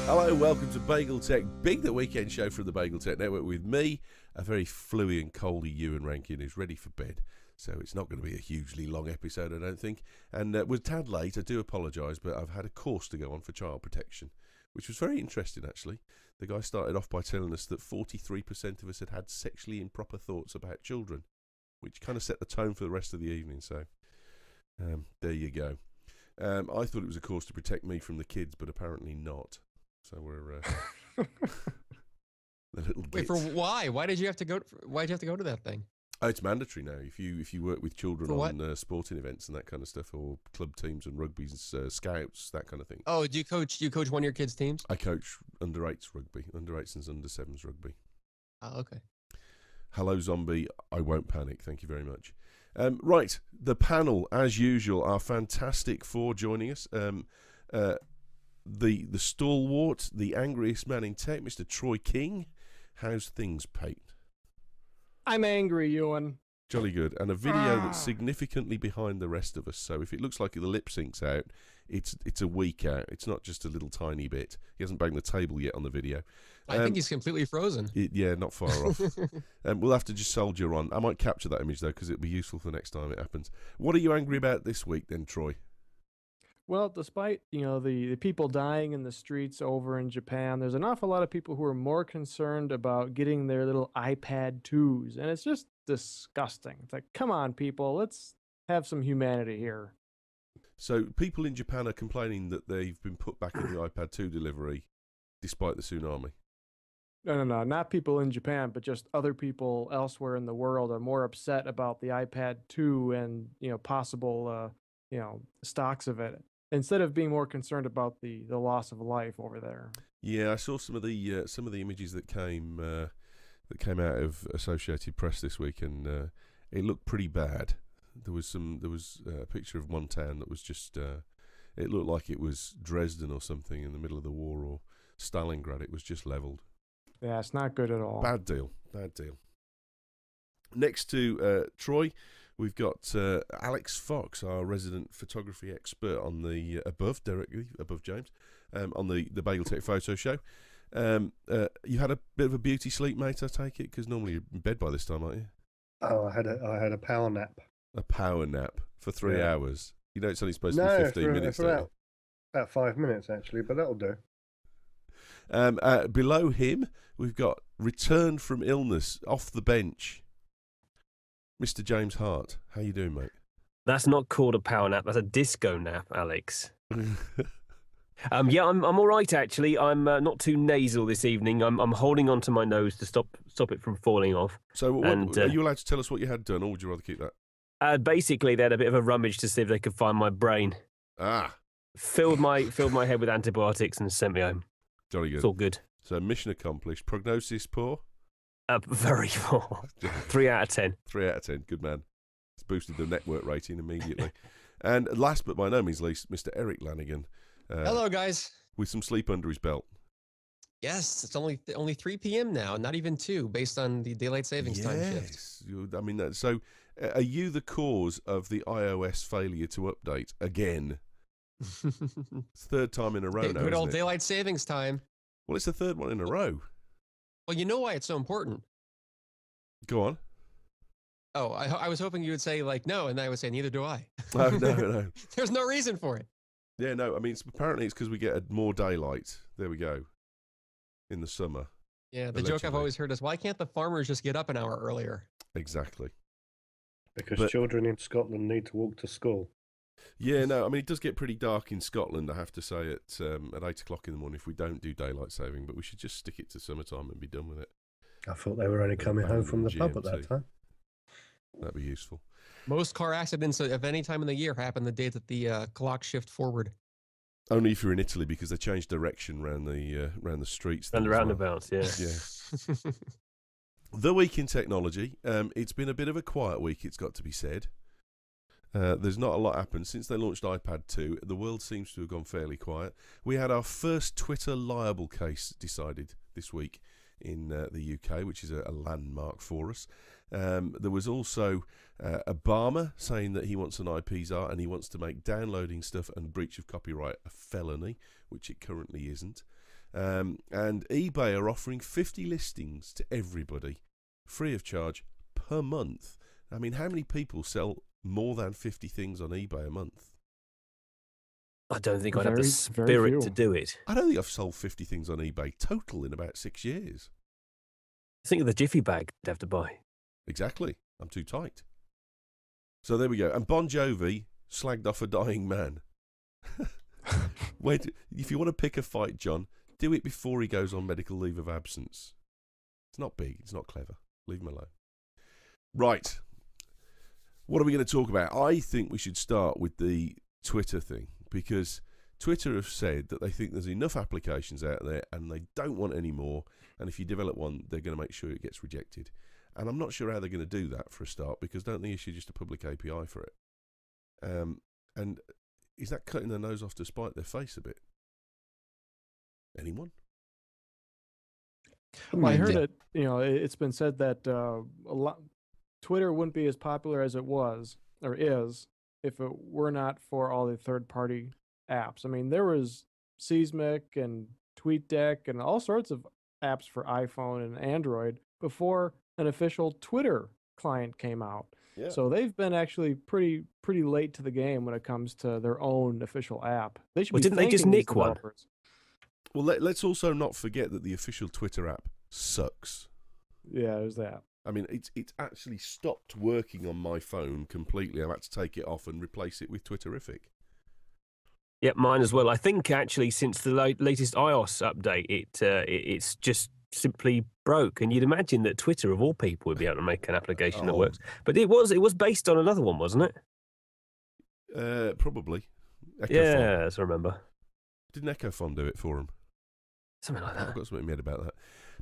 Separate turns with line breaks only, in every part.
Hello, welcome to Bagel Tech, Big the Weekend show from the Bagel Tech Network with me, a very fluey and coldy Ewan Rankin who's ready for bed. So it's not going to be a hugely long episode, I don't think. And we're a tad late, I do apologise, but I've had a course to go on for child protection, which was very interesting, actually. The guy started off by telling us that 43% of us had had sexually improper thoughts about children, which kind of set the tone for the rest of the evening. So there you go. I thought it was a course to protect me from the kids, but apparently not. So we're the little gits.
Wait, for why? Why did you have to go? Why did you have to go to that thing?
Oh, it's mandatory now. If you work with children
For
on sporting events and that kind of stuff, or club teams and rugby's, scouts, that kind of thing.
Oh, do you coach? Do you coach one of your kids' teams?
I coach under 8s rugby, under 8s and under 7s rugby.
Oh, okay.
Hello, zombie. I won't panic. Thank you very much. Right, the panel, as usual, are fantastic for joining us. The stalwart, the angriest man in tech, Mr. Troy King. How's things, Pete?
I'm angry, Ewan.
Jolly good. And a video that's significantly behind the rest of us. So if it looks like the lip sync's out, it's a week out. It's not just a little tiny bit. He hasn't banged the table yet on the video.
I think he's completely frozen.
Yeah, not far off. We'll have to just soldier on. I might capture that image, though, because it'll be useful for the next time it happens. What are you angry about this week, then, Troy?
Well, despite, the people dying in the streets over in Japan, there's an awful lot of people who are more concerned about getting their little iPad 2s, and it's just disgusting. It's like, come on, people, let's have some humanity here.
So people in Japan are complaining that they've been put back in the iPad 2 delivery despite the tsunami.
No, not people in Japan, but just other people elsewhere in the world are more upset about the iPad 2 and, possible, stocks of it, instead of being more concerned about the loss of life over there. Yeah,
I saw some of the images that came out of Associated Press this week, and it looked pretty bad. There was a picture of one town that was just it looked like it was Dresden or something in the middle of the war, or Stalingrad. It was just leveled.
Yeah, it's not good at all.
Bad deal. Next to Troy, we've got Alex Fox, our resident photography expert on the directly above James, on the BagelTech Photo Show. You had a bit of a beauty sleep, mate, I take it, because normally you're in bed by this time, aren't you?
Oh, I had a power nap.
A power nap for 3 hours. You know it's only supposed to be 15 minutes.
For about 5 minutes, actually, but that'll do.
Below him, we've got return from illness, off the bench, Mr. James Hart. How you doing, mate?
That's not called a power nap. That's a disco nap, Alex. Yeah, I'm all right, actually. I'm not too nasal this evening. I'm holding onto my nose to stop it from falling off.
So are you allowed to tell us what you had done, or would you rather keep that?
Basically, they had a bit of a rummage to see if they could find my brain. Filled my head with antibiotics and sent me home.
Jolly good.
It's all good.
So mission accomplished. Prognosis poor?
Very poor. 3 out of 10.
3 out of 10. Good man. It's boosted the network rating immediately. And last but by no means least, Mr. Erik Lanigan.
Hello, guys.
With some sleep under his belt.
Yes, it's only 3 p.m. now, not even 2, based on the daylight savings time shift.
I mean, so are you the cause of the iOS failure to update again? It's third time in a row now.
Good old daylight savings time.
Well, it's the third one in a row.
Well, you know why it's so important.
Go on.
Oh, I was hoping you would say, no, and I would say, neither do I.
Oh, no.
There's no reason for it.
Yeah, no, I mean, apparently it's because we get more daylight. There we go. In the summer.
Yeah, the joke I've always heard is, why can't the farmers just get up an hour earlier?
Exactly.
Because children in Scotland need to walk to school.
Yeah, no, I mean, it does get pretty dark in Scotland, I have to say, at 8 o'clock in the morning if we don't do daylight saving, but we should just stick it to summertime and be done with it.
I thought they were only coming home from the pub at that time.
That'd be useful.
Most car accidents of any time in the year happen the day that the clock shift forward.
Only if you're in Italy, because they change direction around the streets.
And the roundabouts, yeah.
Yeah. The week in technology. It's been a bit of a quiet week, it's got to be said. There's not a lot happened. Since they launched iPad 2, the world seems to have gone fairly quiet. We had our first Twitter liable case decided this week in the UK, which is a landmark for us. There was also Obama saying that he wants an IP czar and he wants to make downloading stuff and breach of copyright a felony, which it currently isn't. And eBay are offering 50 listings to everybody, free of charge, per month. I mean, how many people sell more than 50 things on eBay a month?
I don't think I'd have the
Very
spirit
few.
to do it.
I don't think I've sold 50 things on eBay total in about 6 years.
Think of the jiffy bag I'd have to buy.
Exactly. I'm too tight. So there we go. And Bon Jovi slagged off a dying man. If you want to pick a fight, John, do it before he goes on medical leave of absence. It's not big. It's not clever. Leave him alone. Right. What are we going to talk about? I think we should start with the Twitter thing, because Twitter have said that they think there's enough applications out there and they don't want any more. And if you develop one, they're going to make sure it gets rejected. And I'm not sure how they're going to do that for a start, because don't they issue just a public API for it? And is that cutting their nose off to spite their face a bit? Anyone?
Well, I heard it. It's been said that Twitter wouldn't be as popular as it was or is if it were not for all the third-party apps. I mean, there was Seismic and TweetDeck and all sorts of apps for iPhone and Android before an official Twitter client came out.
Yeah.
So they've been actually pretty late to the game when it comes to their own official app. They should.
Well, didn't they just nick one?
Well, let's also not forget that the official Twitter app sucks.
Yeah, there's that.
I mean, it's actually stopped working on my phone completely. I've had to take it off and replace it with Twitterific.
Yep, mine as well. I think actually since the latest iOS update, it's just simply broke. And you'd imagine that Twitter, of all people, would be able to make an application that works. But it was based on another one, wasn't
it? Probably. Echofon.
Yeah, as I remember.
Didn't Echofon do it for him?
Something like that.
I've got something in my head about that.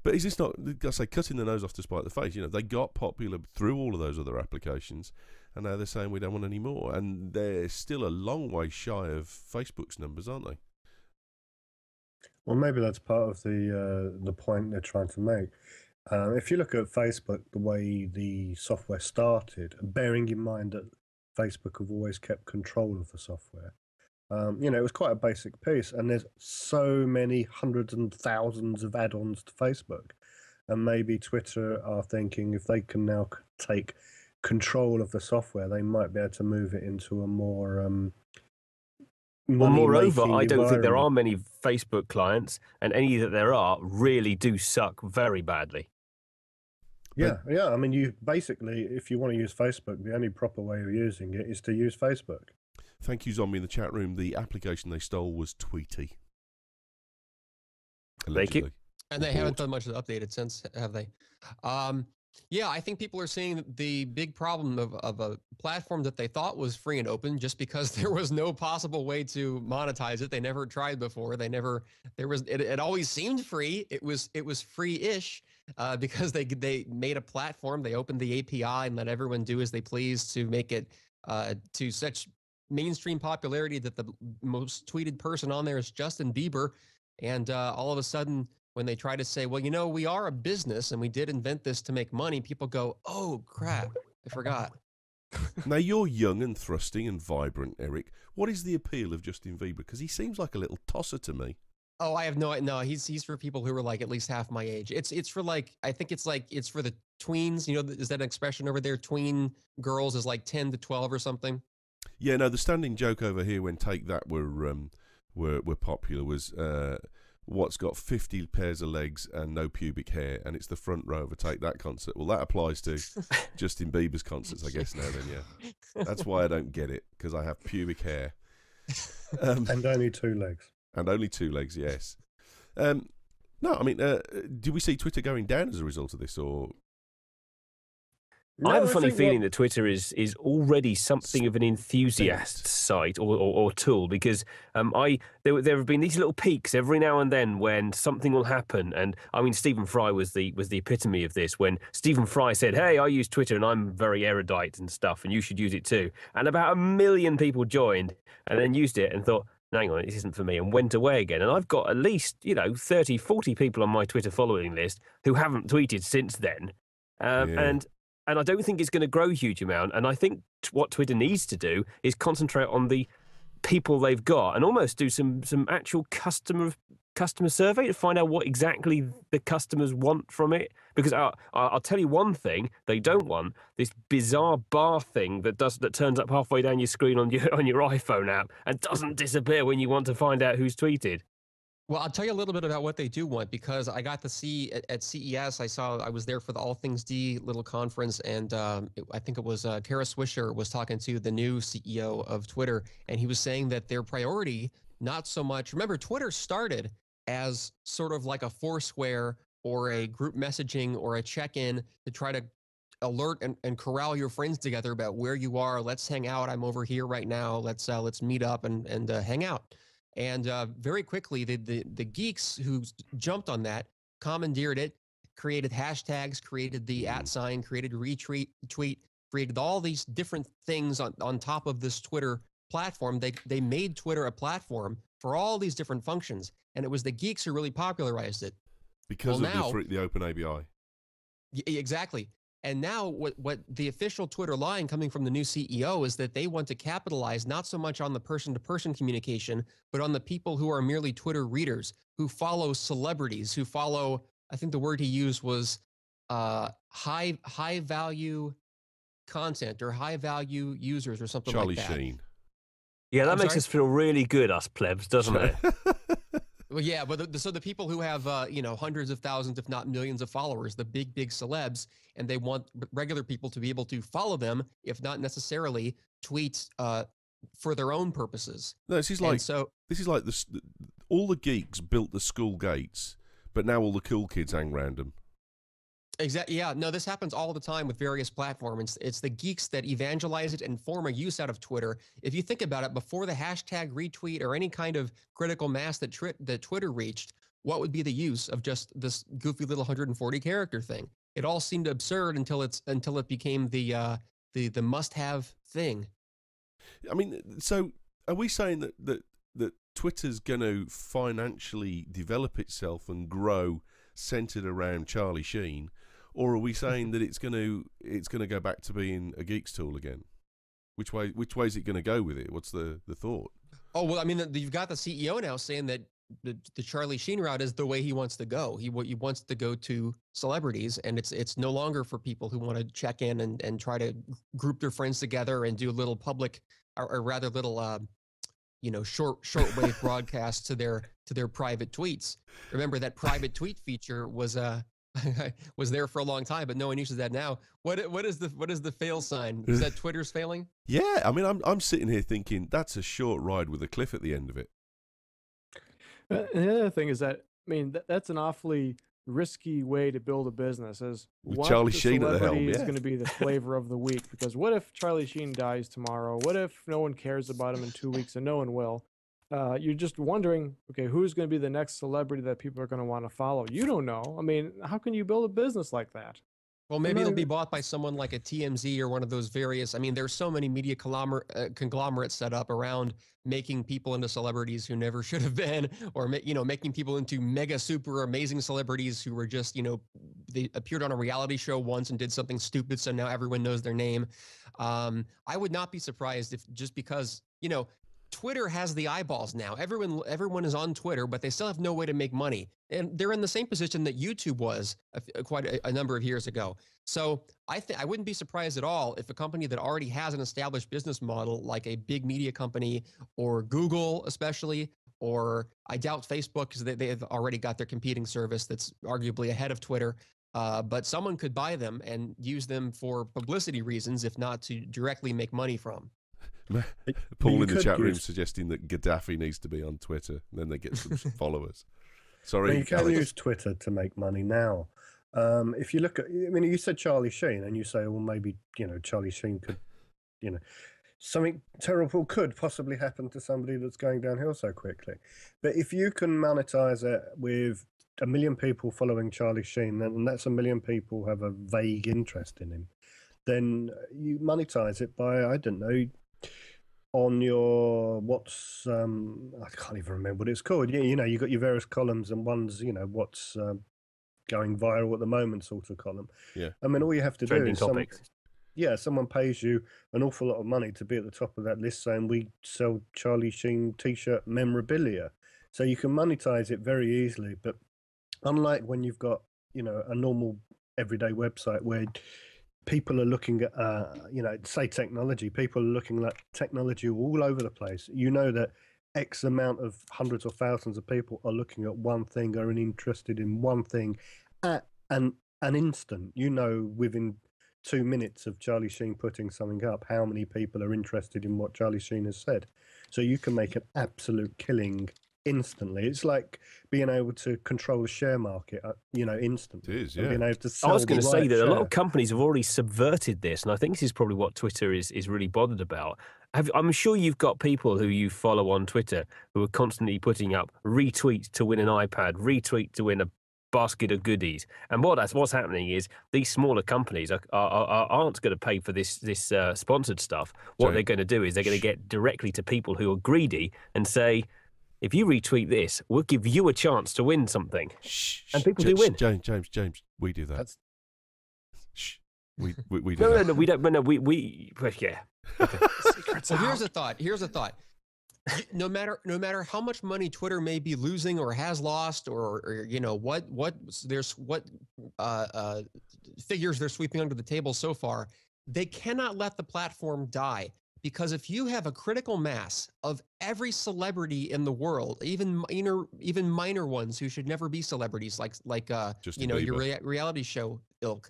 But is this not, I say, cutting the nose off to spite the face? They got popular through all of those other applications, and now they're saying we don't want any more. And they're still a long way shy of Facebook's numbers, aren't they?
Well, maybe that's part of the point they're trying to make. If you look at Facebook, the way the software started, bearing in mind that Facebook have always kept control of the software, it was quite a basic piece, and there's so many hundreds and thousands of add-ons to Facebook, and maybe Twitter are thinking if they can now take control of the software, they might be able to move it into a more
well, moreover, I don't think there are many Facebook clients, and any that there are really do suck very badly.
Yeah. I mean, you basically, if you want to use Facebook, the only proper way of using it is to use Facebook.
Thank you, Zombie, in the chat room. The application they stole was Tweety. Allegedly.
Thank you.
And they haven't done much to update it since, have they? Yeah, I think people are seeing the big problem of a platform that they thought was free and open just because there was no possible way to monetize it. They never tried before. It always seemed free. It was free-ish because they made a platform. They opened the API and let everyone do as they please to make it to such mainstream popularity that the most tweeted person on there is Justin Bieber. And all of a sudden, when they try to say, well, we are a business and we did invent this to make money, people go, oh, crap, I forgot.
Now, you're young and thrusting and vibrant, Erik. What is the appeal of Justin Bieber? Because he seems like a little tosser to me.
Oh, I have no, he's for people who are like at least half my age. It's for I think it's for the tweens. Is that an expression over there? Tween girls is like 10 to 12 or something.
Yeah, no, the standing joke over here when Take That were popular was what's got 50 pairs of legs and no pubic hair, and it's the front row of a Take That concert. Well, that applies to Justin Bieber's concerts, I guess, now then, yeah. That's why I don't get it, because I have pubic hair.
And only 2 legs.
And only 2 legs, yes. No, I mean, do we see Twitter going down as a result of this, or...
No, I have a funny feeling that Twitter is already something of an enthusiast site or tool, because there have been these little peaks every now and then when something will happen, and I mean Stephen Fry was the epitome of this, when Stephen Fry said, "Hey, I use Twitter and I'm very erudite and stuff, and you should use it too," and about 1 million people joined and then used it and thought, hang on, this isn't for me, and went away again. And I've got at least 30, 40 people on my Twitter following list who haven't tweeted since then, And I don't think it's going to grow a huge amount. And I think what Twitter needs to do is concentrate on the people they've got and almost do some actual customer customer survey to find out what exactly the customers want from it? Because I'll tell you one thing they don't want: this bizarre bar thing that turns up halfway down your screen on your iPhone app and doesn't disappear when you want to find out who's tweeted.
Well, I'll tell you a little bit about what they do want, because I got to see at CES. I was there for the All Things D little conference, and I think it was Kara Swisher was talking to the new CEO of Twitter, and he was saying that their priority, not so much. Remember, Twitter started as sort of like a Foursquare or a group messaging or a check-in to try to alert and corral your friends together about where you are. Let's hang out. I'm over here right now. Let's meet up and hang out. And very quickly, the geeks who jumped on that commandeered it, created hashtags, created the @sign, created retweet, created all these different things on top of this Twitter platform. They made Twitter a platform for all these different functions, and it was the geeks who really popularized it.
Because of the open ABI.
Exactly. And now what the official Twitter line coming from the new CEO is that they want to capitalize not so much on the person-to-person communication, but on the people who are merely Twitter readers, who follow celebrities, who follow, I think the word he used was high value content or high value users or something like that.
Charlie Sheen.
Yeah, that makes us feel really good, us plebs, doesn't it?
Well, yeah, but so the people who have hundreds of thousands, if not millions of followers, the big celebs, and they want regular people to be able to follow them, if not necessarily tweet for their own purposes.
No, this is like all the geeks built the school gates, but now all the cool kids hang around them.
Exactly. Yeah. No, this happens all the time with various platforms. It's the geeks that evangelize it and form a use out of Twitter. If you think about it, before the hashtag retweet or any kind of critical mass that Twitter reached, what would be the use of just this goofy little 140 character thing? It all seemed absurd until it became the must-have thing.
I mean, so are we saying that Twitter's going to financially develop itself and grow centered around Charlie Sheen? Or are we saying that it's going to go back to being a geeks tool again? Which way is it going to go with it? What's the thought?
Oh, well, I mean, you've got the CEO now saying that the Charlie Sheen route is the way he wants to go. He wants to go to celebrities, and it's no longer for people who want to check in and try to group their friends together and do a little public or rather little shortwave broadcasts to their private tweets. Remember that private tweet feature was there for a long time, but no one uses that now. What is the fail sign? Is that Twitter's failing?
Yeah, I mean, I'm sitting here thinking that's a short ride with a cliff at the end of it.
And the other thing is that, I mean, that's an awfully risky way to build a business. Is
with
what
Charlie
the
Sheen at the helm,
celebrity is
yeah.
going to be the flavor of the week? Because what if Charlie Sheen dies tomorrow? What if no one cares about him in 2 weeks, and no one will? You're just wondering, okay, who's going to be the next celebrity that people are going to want to follow? You don't know. I mean, how can you build a business like that?
Well, maybe it'll be bought by someone like a TMZ or one of those various. I mean, there's so many media conglomerates set up around making people into celebrities who never should have been, or making people into mega super amazing celebrities who were just they appeared on a reality show once and did something stupid, so now everyone knows their name. I would not be surprised if just because Twitter has the eyeballs now. Everyone is on Twitter, but they still have no way to make money. And they're in the same position that YouTube was quite a number of years ago. So I wouldn't be surprised at all if a company that already has an established business model, like a big media company or Google especially, or I doubt Facebook, because they have already got their competing service that's arguably ahead of Twitter. But someone could buy them and use them for publicity reasons, if not to directly make money from.
Paul in the chat room suggesting that Gaddafi needs to be on Twitter, and then they get some followers. Sorry,
well, you can
Alex.
use Twitter to make money now. If you look at, I mean, you said Charlie Sheen, and you say, well, maybe Charlie Sheen could, something terrible could possibly happen to somebody that's going downhill so quickly. But if you can monetize it with 1 million people following Charlie Sheen, and that's 1 million people have a vague interest in him, then you monetize it by, I don't know, on your I can't even remember what it's called. You got your various columns, and one's what's going viral at the moment sort of column.
Yeah.
I mean, all you have to do is
topics.
someone pays you an awful lot of money to be at the top of that list, saying we sell Charlie Sheen t-shirt memorabilia. So you can monetize it very easily. But unlike when you've got, a normal everyday website where people are looking at, say technology, people are looking at technology all over the place. You know that X amount of hundreds or thousands of people are looking at one thing, are interested in one thing at an instant. Within 2 minutes of Charlie Sheen putting something up, how many people are interested in what Charlie Sheen has said. So you can make an absolute killing instantly. It's like being able to control the share market, instantly.
It is, yeah.
Being able to sell
I was going to say that a lot
share.
of companies have already subverted this, and I think this is probably what Twitter is really bothered about. I'm sure you've got people who you follow on Twitter who are constantly putting up retweets to win an iPad, retweet to win a basket of goodies. And what's happening is these smaller companies aren't going to pay for this sponsored stuff. What they're going to do is they're going to get directly to people who are greedy and say, if you retweet this, we'll give you a chance to win something. And people do win.
James, we do that. Shh. We do
no,
that.
we don't. No, we yeah.
So here's a thought. No matter how much money Twitter may be losing or has lost, or what figures they're sweeping under the table so far, they cannot let the platform die. Because if you have a critical mass of every celebrity in the world, even minor ones who should never be celebrities, like your reality show ilk,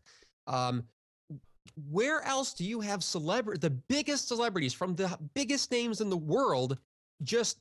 where else do you have the biggest celebrities from the biggest names in the world just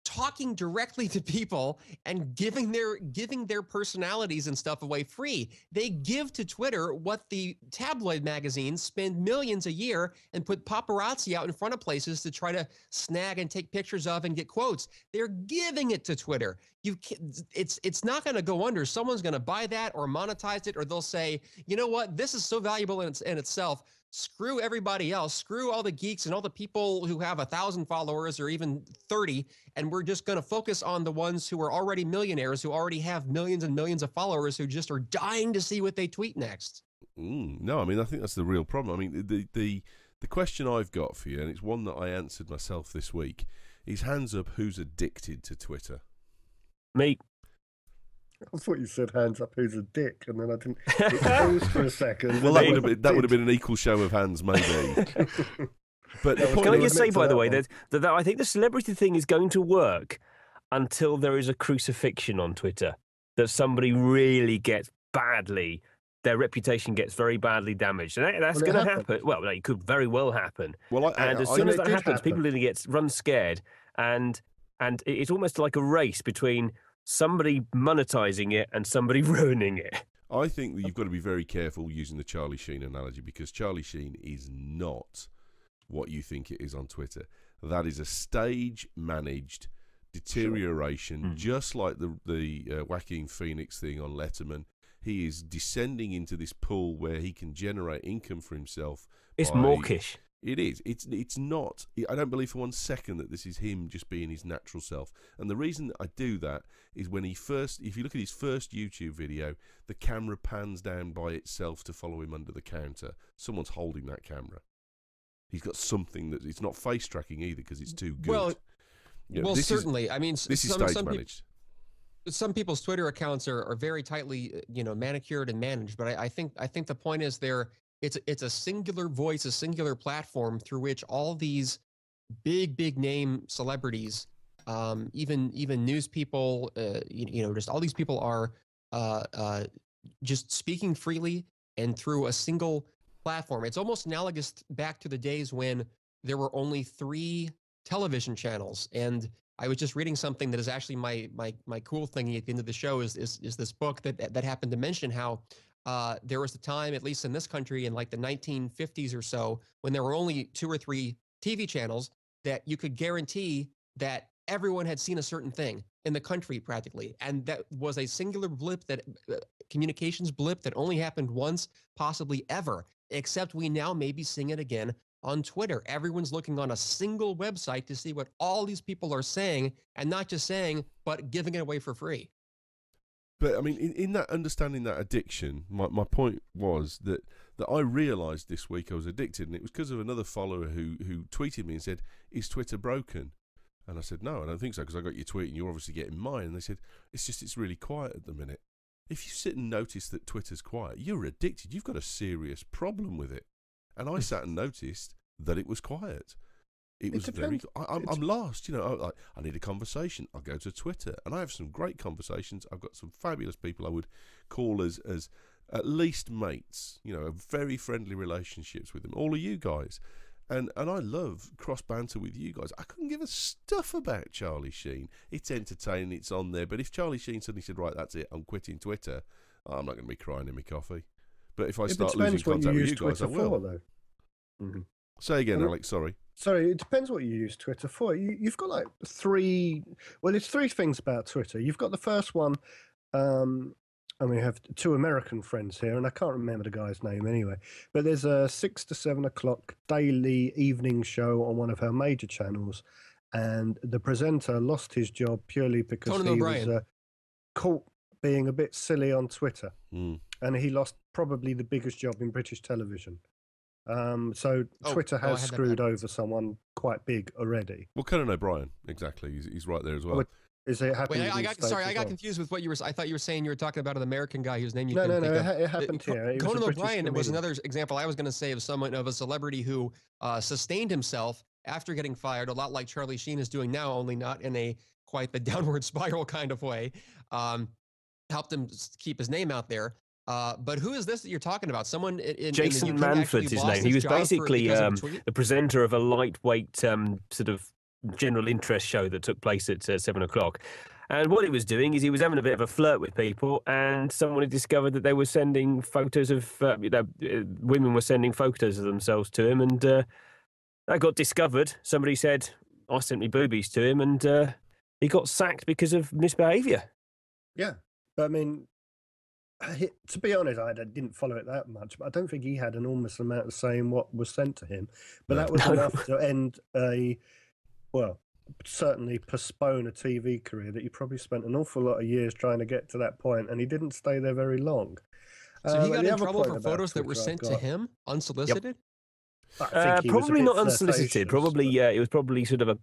talking directly to people and giving their personalities and stuff away free? They give to Twitter what the tabloid magazines spend millions a year and put paparazzi out in front of places to try to snag and take pictures of and get quotes. They're giving it to Twitter. It's not going to go under. Someone's going to buy that or monetize it, or they'll say, you know what, this is so valuable in itself. Screw everybody else. Screw all the geeks and all the people who have 1,000 followers or even 30. And we're just going to focus on the ones who are already millionaires, who already have millions and millions of followers, who just are dying to see what they tweet next.
No, I mean, I think that's the real problem. I mean, the question I've got for you, and it's one that I answered myself this week, is hands up, who's addicted to Twitter?
Me.
I thought you said hands up, who's a dick, and then I didn't. It paused for a second.
Well, that would have been an equal show of hands, maybe. But
can I just say, by the way, that I think the celebrity thing is going to work until there is a crucifixion on Twitter, that somebody really gets their reputation gets very badly damaged, and that's going to happen. Well, it could very well happen.
Well,
as soon as that happens, people are going to run scared, and it's almost like a race between somebody monetizing it and somebody ruining it.
I think that you've got to be very careful using the Charlie Sheen analogy, because Charlie Sheen is not what you think it is on Twitter. That is a stage-managed deterioration, just like the Joaquin Phoenix thing on Letterman. He is descending into this pool where he can generate income for himself.
It's mawkish.
It is. It's not. I don't believe for 1 second that this is him just being his natural self. And the reason that I do that is if you look at his first YouTube video, the camera pans down by itself to follow him under the counter. Someone's holding that camera. He's got something that it's not face tracking either, because it's too good.
Certainly. I mean,
this is stage managed.
Some people's Twitter accounts are very tightly, manicured and managed. But I think the point is it's a singular voice, a singular platform through which all these big name celebrities, even news people, just all these people are just speaking freely and through a single platform. It's almost analogous back to the days when there were only 3 television channels. And I was just reading something that is actually my cool thing at the end of the show is this book that happened to mention how there was a time, at least in this country, in like the 1950s or so, when there were only 2 or 3 TV channels that you could guarantee that everyone had seen a certain thing in the country practically. And that was a singular blip, communications blip that only happened once, possibly ever, except we now may be seeing it again on Twitter. Everyone's looking on a single website to see what all these people are saying, and not just saying, but giving it away for free.
But I mean, in that understanding that addiction, my point was that I realised this week I was addicted, and it was because of another follower who tweeted me and said, "Is Twitter broken?" And I said, no, I don't think so, because I got your tweet and you're obviously getting mine. And they said, it's really quiet at the minute. If you sit and notice that Twitter's quiet, you're addicted. You've got a serious problem with it. And I sat and noticed that it was quiet. It was very. I'm lost. I need a conversation. I'll go to Twitter, and I have some great conversations. I've got some fabulous people I would call as at least mates. Very friendly relationships with them. All of you guys, and I love cross banter with you guys. I couldn't give a stuff about Charlie Sheen. It's entertaining. It's on there. But if Charlie Sheen suddenly said, "Right, that's it. I'm quitting Twitter," I'm not going to be crying in my coffee. But if I start losing contact with you guys, I will.
Though. Mm-hmm.
Say again, Alex. Sorry.
Sorry, it depends what you use Twitter for. You've got like three things about Twitter. You've got the first one, and we have two American friends here, and I can't remember the guy's name anyway. But there's a 6 to 7 o'clock daily evening show on one of her major channels, and the presenter lost his job purely because he was caught being a bit silly on Twitter, and he lost probably the biggest job in British television. So Twitter has screwed over someone quite big already.
Well, Conan O'Brien, exactly. He's right there as well.
Is it happening?
Wait, I got confused with what you were. I thought you were saying you were talking about an American guy whose name you
No,
couldn't think of.
it happened here.
Conan O'Brien was another example I was going to say of someone of a celebrity who sustained himself after getting fired, a lot like Charlie Sheen is doing now, only not in a quite the downward spiral kind of way. Helped him keep his name out there. But who is this that you're talking about? Someone in
Jason
in the
Manford's his name. He was basically the presenter of a lightweight sort of general interest show that took place at 7 o'clock. And what he was doing is he was having a bit of a flirt with people, and someone had discovered that they were sending photos of women were sending photos of themselves to him, and that got discovered. Somebody said, "I sent me boobies to him," and he got sacked because of misbehaviour.
Yeah, but I mean, to be honest, I didn't follow it that much, but I don't think he had an enormous amount of saying what was sent to him. But that was enough to end certainly postpone a TV career that he probably spent an awful lot of years trying to get to that point, and he didn't stay there very long.
So he got in trouble for photos that were sent to him unsolicited?
Yep.
Probably not unsolicited. Probably, it was probably sort of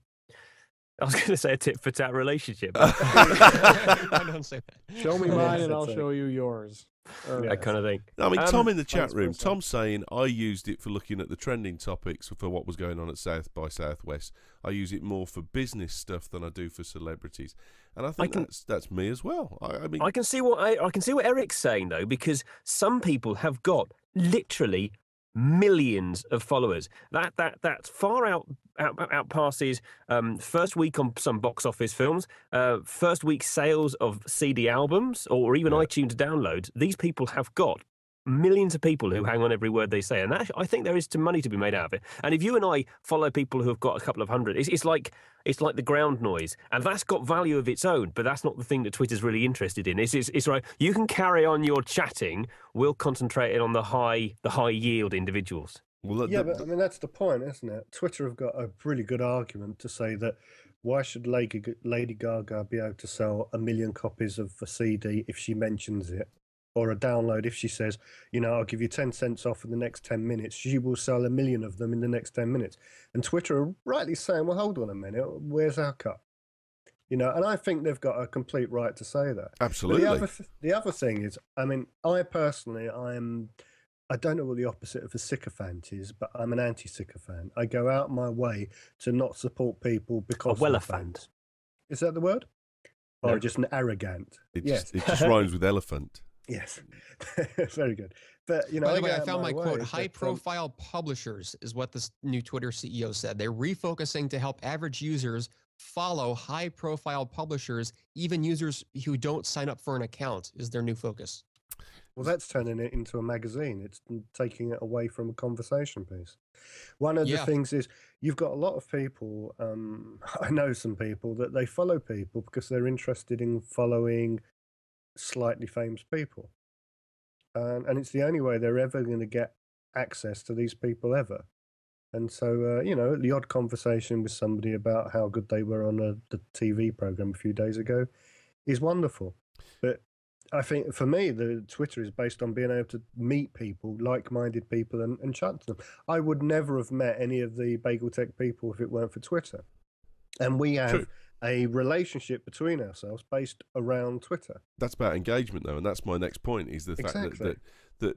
I was going to say a tit for tat relationship.
I don't say that.
Show me mine and I'll show you yours.
That kind of thing.
I mean, Tom in the chat room, Tom's saying, I used it for looking at the trending topics for what was going on at South by Southwest. I use it more for business stuff than I do for celebrities. And I think that's me as well. I mean,
I can see what Erik's saying, though, because some people have got literally millions of followers. That far out passes first week on some box office films, first week sales of CD albums, or even iTunes downloads. These people have got millions of people who hang on every word they say, and I think there is some money to be made out of it. And if you and I follow people who have got a couple of hundred, it's like the ground noise, and that's got value of its own, but that's not the thing that Twitter's really interested in. It's right. You can carry on your chatting. We'll concentrate on the high yield individuals.
Well, but I mean that's the point, isn't it? Twitter have got a really good argument to say that why should Lady Gaga be able to sell 1 million copies of a CD if she mentions it, or a download if she says, I'll give you 10 cents off in the next 10 minutes. She will sell 1 million of them in the next 10 minutes. And Twitter are rightly saying, well, hold on a minute, where's our cut? And I think they've got a complete right to say that.
Absolutely.
But the other thing is, I mean, I personally, I don't know what the opposite of a sycophant is, but I'm an anti-sycophant. I go out my way to not support people because
of elephant.
Is that the word? Or just an arrogant?
It just rhymes with elephant.
Yes, very good. But
by the way, I found my quote: "High-profile publishers" is what this new Twitter CEO said. They're refocusing to help average users follow high-profile publishers, even users who don't sign up for an account. Is their new focus?
Well, that's turning it into a magazine. It's taking it away from a conversation piece. One of the things is you've got a lot of people. I know some people that they follow people because they're interested in following slightly famous people, and it's the only way they're ever going to get access to these people ever. And so the odd conversation with somebody about how good they were on the TV program a few days ago is wonderful. But I think for me the Twitter is based on being able to meet people, like-minded people, and chat to them. I would never have met any of the BagelTech people if it weren't for Twitter. And we have
True.
a relationship between ourselves based around Twitter.
That's about engagement, though, and that's my next point: is the fact
Exactly.
that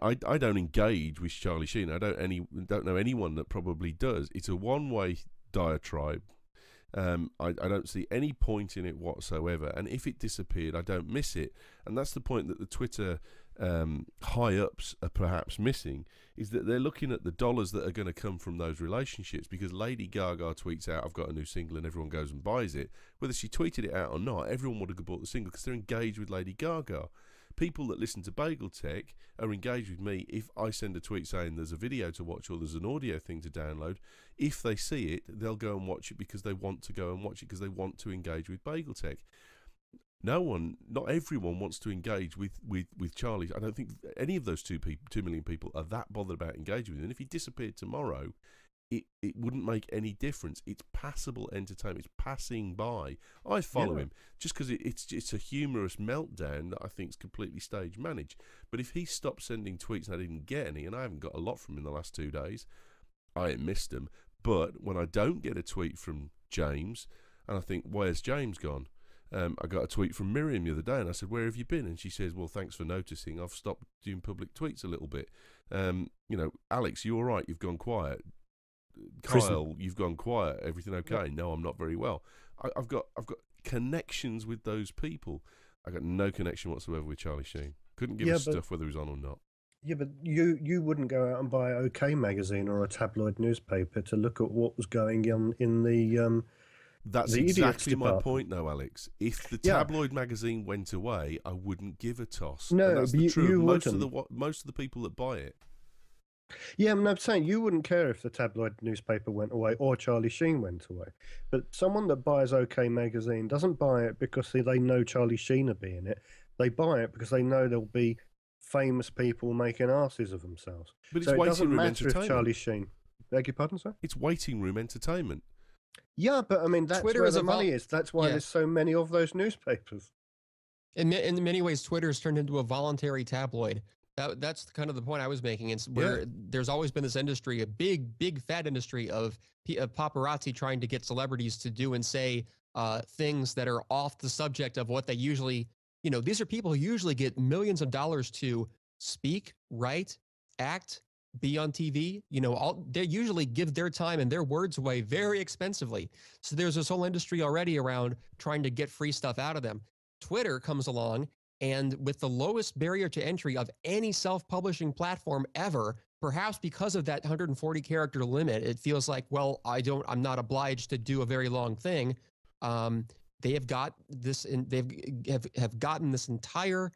I don't engage with Charlie Sheen. I don't know anyone that probably does. It's a one-way diatribe. I don't see any point in it whatsoever, and if it disappeared, I don't miss it. And that's the point that the Twitter high-ups are perhaps missing, is that they're looking at the dollars that are going to come from those relationships, because Lady Gaga tweets out, I've got a new single, and everyone goes and buys it. Whether she tweeted it out or not, everyone would have bought the single because they're engaged with Lady Gaga. People that listen to Bagel Tech are engaged with me if I send a tweet saying there's a video to watch or there's an audio thing to download. If they see it, they'll go and watch it because they want to go and watch it because they want to engage with Bagel Tech. Not everyone wants to engage with Charlie. I don't think any of those 2 million people are that bothered about engaging with him. And if he disappeared tomorrow, it wouldn't make any difference. It's passable entertainment. It's passing by. I follow him just because it's a humorous meltdown that I think is completely stage managed. But if he stopped sending tweets and I didn't get any, and I haven't got a lot from him in the last 2 days, I ain't missed them. But when I don't get a tweet from James, and I think, where's James gone? I got a tweet from Miriam the other day, and I said, where have you been? And she says, well, thanks for noticing. I've stopped doing public tweets a little bit. Alex, you all right? You've gone quiet. Kyle, you've gone quiet. Everything okay? Yeah. No, I'm not very well. I've got connections with those people. I got no connection whatsoever with Charlie Sheen. Couldn't give a stuff whether he was on or not.
Yeah, but you wouldn't go out and buy OK magazine or a tabloid newspaper to look at what was going on in the
That's
the
exactly my
department.
point, though, Alex. If the tabloid magazine went away, I wouldn't give a toss.
No,
and that's
but
the truth.
you
Most
wouldn't.
of the people that buy it.
Yeah, I'm saying you wouldn't care if the tabloid newspaper went away or Charlie Sheen went away. But someone that buys OK magazine doesn't buy it because they know Charlie Sheen will be in it. They buy it because they know there'll be famous people making asses of themselves.
But it's
so it
waiting
doesn't
room
matter if
entertainment.
Charlie Sheen. Beg your pardon, sir?
It's waiting room entertainment.
Yeah, but I mean, that's
Twitter
where
is
the money is. That's why there's so many of those newspapers.
In many ways, Twitter's turned into a voluntary tabloid. That's kind of the point I was making. It's where there's always been this industry, a big fat industry of paparazzi trying to get celebrities to do and say things that are off the subject of what they usually, these are people who usually get millions of dollars to speak, write, act, be on TV. They usually give their time and their words away very expensively. So there's this whole industry already around trying to get free stuff out of them. Twitter comes along, and with the lowest barrier to entry of any self-publishing platform ever, perhaps because of that 140 character limit, it feels like, well, I'm not obliged to do a very long thing. They have got this, have gotten this entire,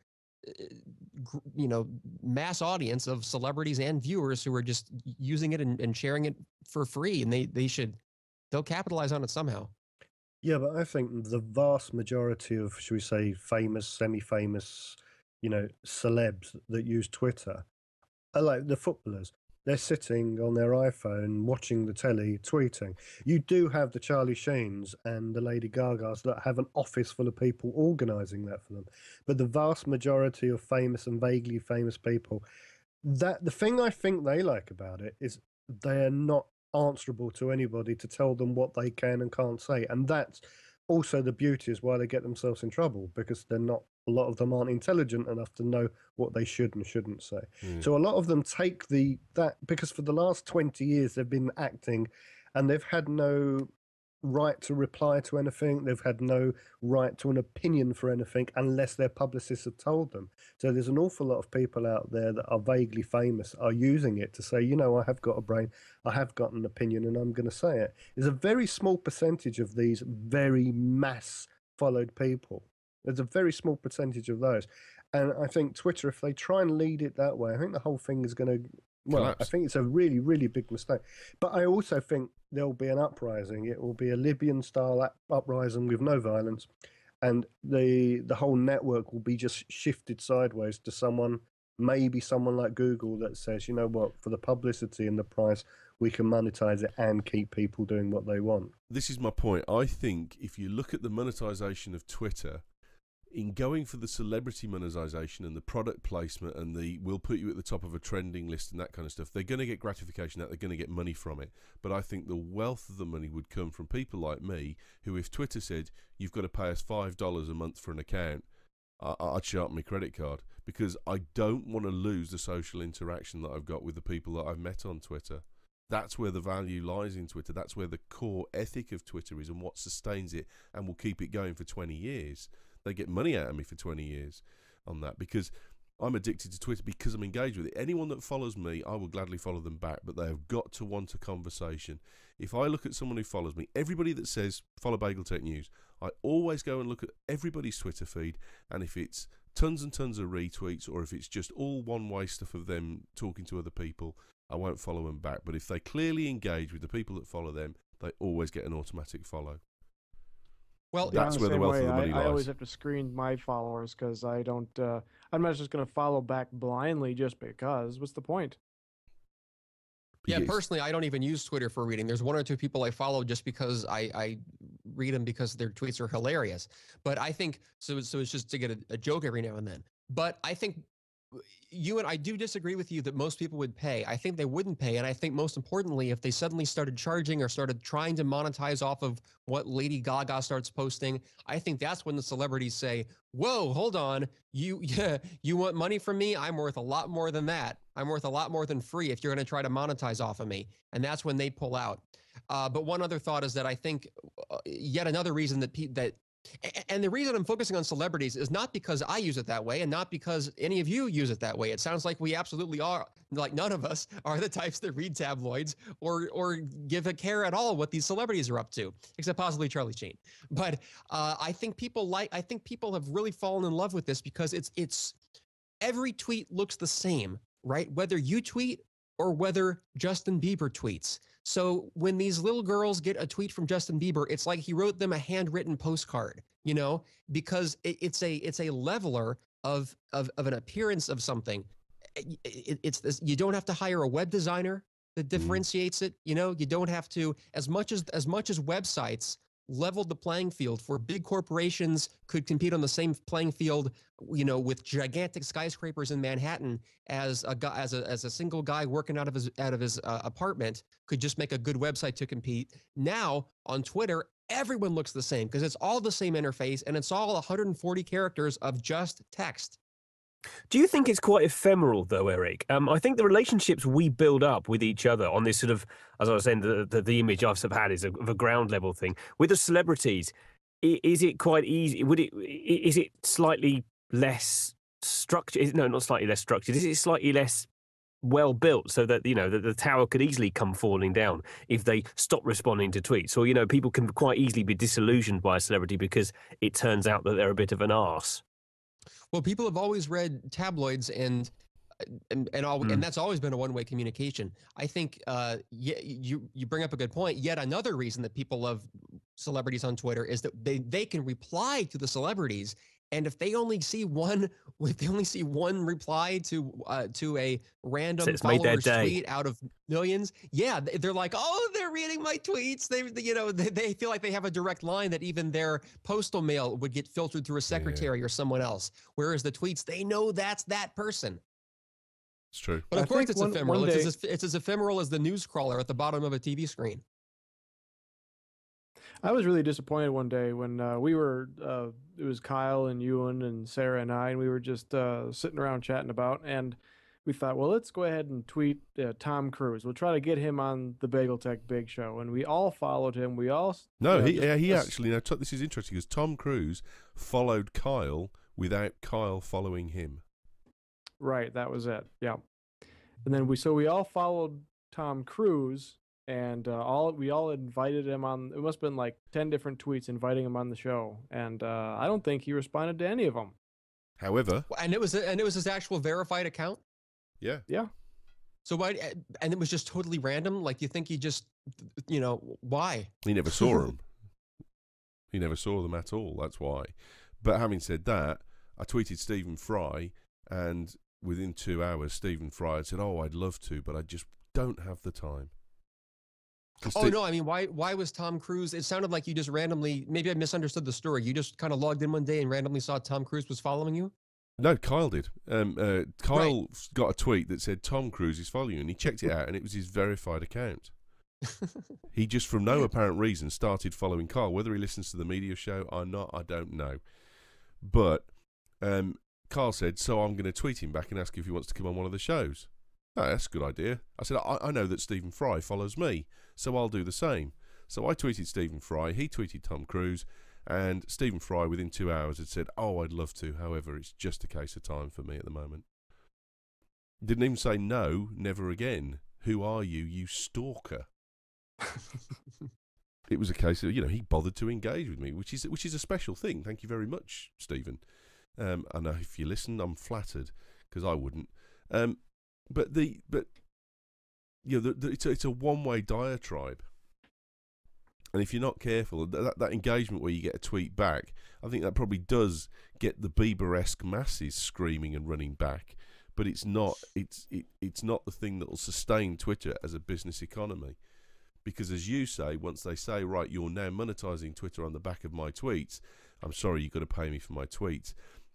mass audience of celebrities and viewers who are just using it and sharing it for free, and they'll capitalize on it somehow.
Yeah, but I think the vast majority of, should we say, famous, semi-famous, celebs that use Twitter are like the footballers. They're sitting on their iPhone, watching the telly, tweeting. You do have the Charlie Sheens and the Lady Gagas that have an office full of people organising that for them. But the vast majority of famous and vaguely famous people, the thing I think they like about it is they are not answerable to anybody to tell them what they can and can't say, and that's also the beauty is why they get themselves in trouble, because a lot of them aren't intelligent enough to know what they should and shouldn't say. So a lot of them take that because for the last 20 years they've been acting and they've had no right to reply to anything. They've had no right to an opinion for anything unless their publicists have told them. So there's an awful lot of people out there that are vaguely famous are using it to say, I have got a brain, I have got an opinion, and I'm going to say it. There's a very small percentage of these very mass followed people. There's a very small percentage of those. And I think Twitter, if they try and lead it that way, I think the whole thing is going to, I think it's a really, really big mistake. But I also think there'll be an uprising. It will be a Libyan-style uprising with no violence. And the whole network will be just shifted sideways to maybe someone like Google that says, you know what, for the publicity and the price, we can monetize it and keep people doing what they want.
This is my point. I think if you look at the monetization of Twitter, in going for the celebrity monetization and the product placement and the we'll put you at the top of a trending list and that kind of stuff, they're going to get gratification out, they're going to get money from it. But I think the wealth of the money would come from people like me, who if Twitter said, you've got to pay us $5 a month for an account, I'd sharpen my credit card, because I don't want to lose the social interaction that I've got with the people that I've met on Twitter. That's where the value lies in Twitter. That's where the core ethic of Twitter is and what sustains it and will keep it going for 20 years. They get money out of me for 20 years on that, because I'm addicted to Twitter, because I'm engaged with it. Anyone that follows me, I will gladly follow them back, but they have got to want a conversation. If I look at someone who follows me, everybody that says, follow BagelTechNews, I always go and look at everybody's Twitter feed, and if it's tons and tons of retweets, or if it's just all one-way stuff of them talking to other people, I won't follow them back. But if they clearly engage with the people that follow them, they always get an automatic follow.
Well,
That's where the wealth of the money lies.
I always have to screen my followers because I don't. I'm not just going to follow back blindly just because. What's the point?
yeah, personally, I don't even use Twitter for reading. There's one or two people I follow just because I read them because their tweets are hilarious. But I think so. It's just to get a joke every now and then. But I think I do disagree with you that most people would pay. I think they wouldn't pay. And I think most importantly, if they suddenly started charging or started trying to monetize off of what Lady Gaga starts posting, I think that's when the celebrities say, whoa, hold on. You want money from me? I'm worth a lot more than that. I'm worth a lot more than free if you're going to try to monetize off of me. And that's when they pull out. But one other thought is that I think yet another reason that and the reason I'm focusing on celebrities is not because I use it that way and not because any of you use it that way. It sounds like we absolutely are, like none of us are the types that read tabloids or give a care at all what these celebrities are up to, except possibly Charlie Sheen. But I think people have really fallen in love with this because it's every tweet looks the same, right? Whether you tweet or whether Justin Bieber tweets. So when these little girls get a tweet from Justin Bieber, it's like he wrote them a handwritten postcard, because it's a leveler of an appearance of something. It's this, you don't have to hire a web designer that differentiates it. You don't have to, as much as websites leveled the playing field for big corporations could compete on the same playing field, with gigantic skyscrapers in Manhattan as a single guy working out of his apartment could just make a good website to compete. Now on Twitter, everyone looks the same because it's all the same interface and it's all 140 characters of just text.
Do you think it's quite ephemeral, though, Erik? I think the relationships we build up with each other on this sort of, as I was saying, the image I've sort of had is of a ground level thing. With the celebrities, is it quite easy? Is it slightly less structured? No, not slightly less structured. Is it slightly less well built so that, the tower could easily come falling down if they stop responding to tweets? Or, people can quite easily be disillusioned by a celebrity because it turns out that they're a bit of an arse.
Well, people have always read tabloids and that's always been a one-way communication. I think you bring up a good point. Yet another reason that people love celebrities on Twitter is that they can reply to the celebrities, and if they only see one reply to a random follower's tweet out of millions, they're like, oh, they're reading my tweets. They feel like they have a direct line that even their postal mail would get filtered through a secretary or someone else. Whereas the tweets, they know that's that person.
It's true.
But of course, it's ephemeral. It's as ephemeral as the news crawler at the bottom of a TV screen.
I was really disappointed one day when we were, it was Kyle and Ewan and Sarah and I, and we were just sitting around chatting about, and we thought, well, let's go ahead and tweet Tom Cruise. We'll try to get him on the BagelTech Big Show. And we all followed him. We all...
No, he actually, this is interesting because Tom Cruise followed Kyle without Kyle following him.
Right, that was it. Yeah. And then we all followed Tom Cruise, and we all invited him on. It must have been like 10 different tweets inviting him on the show, and I don't think he responded to any of them.
However,
and it was his actual verified account.
Yeah.
So why? And it was just totally random. Like, you think he just, why?
He never saw them. He never saw them at all. That's why. But having said that, I tweeted Stephen Fry, and within 2 hours, Stephen Fry had said, "Oh, I'd love to, but I just don't have the time."
Oh no, I mean, why was Tom Cruise? It sounded like you just randomly, maybe I misunderstood the story. You just kind of logged in one day and randomly saw Tom Cruise was following you?
No, Kyle did. Kyle got a tweet that said Tom Cruise is following you, and he checked it out, and it was his verified account. He just, from no apparent reason, started following Kyle. Whether he listens to the media show or not, I don't know. But Kyle said, so I'm going to tweet him back and ask if he wants to come on one of the shows. Oh, that's a good idea. I said, I know that Stephen Fry follows me, so I'll do the same. So I tweeted Stephen Fry, he tweeted Tom Cruise, and Stephen Fry within 2 hours had said, oh, I'd love to, however, it's just a case of time for me at the moment. Didn't even say no, never again. Who are you, you stalker? It was a case of, he bothered to engage with me, which is a special thing. Thank you very much, Stephen. I know if you listen, I'm flattered, because I wouldn't. It's a one-way diatribe, and if you're not careful, that engagement where you get a tweet back, I think that probably does get the Bieber-esque masses screaming and running back. But it's not. It's not the thing that will sustain Twitter as a business economy, because as you say, once they say, right, you're now monetizing Twitter on the back of my tweets, I'm sorry, you've got to pay me for my tweets,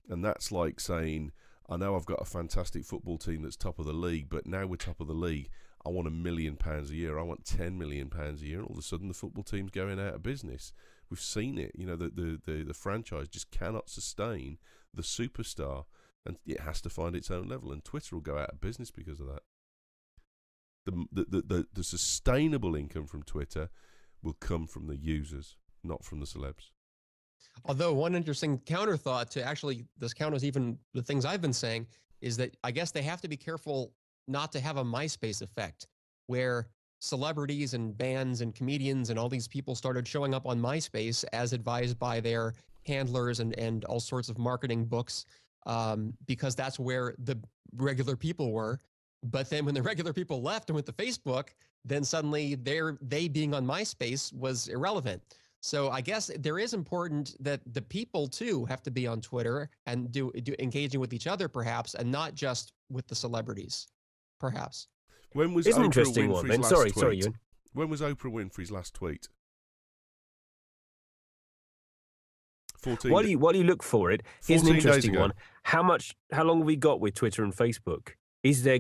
and that's like saying, I know I've got a fantastic football team that's top of the league, but now we're top of the league, I want £1 million a year, I want £10 million a year, and all of a sudden the football team's going out of business. We've seen it. The franchise just cannot sustain the superstar, and it has to find its own level, and Twitter will go out of business because of that. The sustainable income from Twitter will come from the users, not from the celebs.
Although one interesting counter thought to actually this counters even the things I've been saying is that I guess they have to be careful not to have a MySpace effect where celebrities and bands and comedians and all these people started showing up on MySpace as advised by their handlers and all sorts of marketing books because that's where the regular people were. But then when the regular people left and went to Facebook, then suddenly they being on MySpace was irrelevant. So I guess there is important that the people too have to be on Twitter and do engaging with each other perhaps, and not just with the celebrities, perhaps.
When was
it's
Oprah
an interesting
Winfrey's
one then.
last
Sorry,
tweet?
Ewan.
When was Oprah Winfrey's last tweet? 14.
While you look for it, here's an
14 days
interesting
ago.
one. How long have we got with Twitter and Facebook? Is there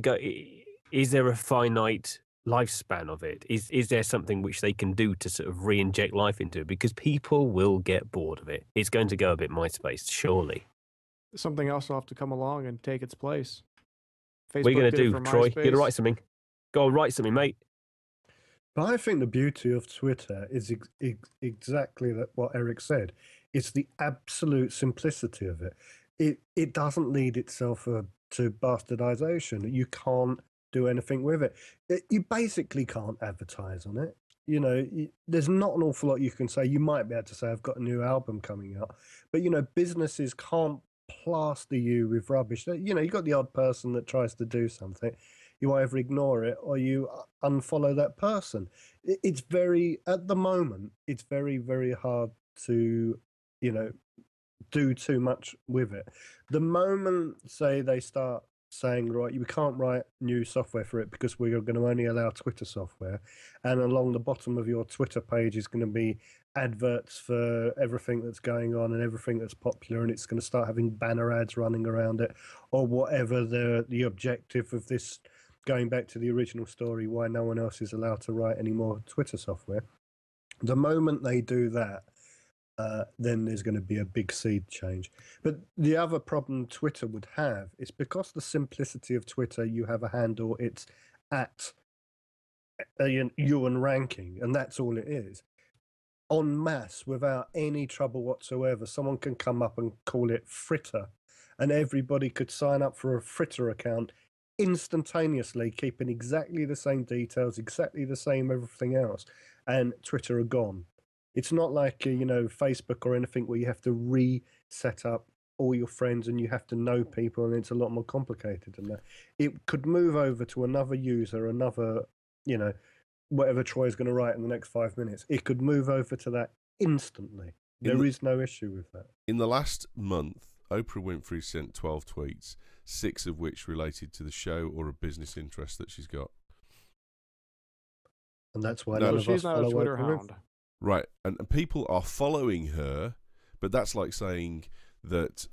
a finite lifespan of it? Is there something which they can do to sort of re-inject life into it? Because people will get bored of it. It's going to go a bit MySpace, surely.
Something else will have to come along and take its place. Facebook
What are you going to
did it
do,
for
Troy? You're going to
MySpace.
write something? Go on, write something, mate.
But I think the beauty of Twitter is exactly what Erik said. It's the absolute simplicity of it. It doesn't lead itself to bastardization. You can't do anything with it. You basically can't advertise on it. There's not an awful lot you can say. You might be able to say, I've got a new album coming out. But, businesses can't plaster you with rubbish. You've got the odd person that tries to do something. You either ignore it or you unfollow that person. At the moment, it's very, very hard to, do too much with it. The moment, say, they start saying, right, you can't write new software for it because we're going to only allow Twitter software, and along the bottom of your Twitter page is going to be adverts for everything that's going on and everything that's popular, and it's going to start having banner ads running around it, or whatever the objective of this, going back to the original story, why no one else is allowed to write any more Twitter software. The moment they do that, then there's going to be a big seed change. But the other problem Twitter would have is because the simplicity of Twitter, you have a handle, it's at Ewan ranking, and that's all it is. En masse, without any trouble whatsoever, someone can come up and call it Fritter, and everybody could sign up for a Fritter account instantaneously, keeping exactly the same details, exactly the same everything else, and Twitter are gone. It's not like, Facebook or anything where you have to reset up all your friends and you have to know people, and it's a lot more complicated than that. It could move over to another user, another, whatever Troy's going to write in the next 5 minutes. It could move over to that instantly. There is no issue with that.
In the last month, Oprah Winfrey sent 12 tweets, 6 of which related to the show or a business interest that she's got.
And that's why
No.
none
So
of
she's
us
not a
follow
Twitter
Oprah
hound.
Right, and people are following her, but that's like saying that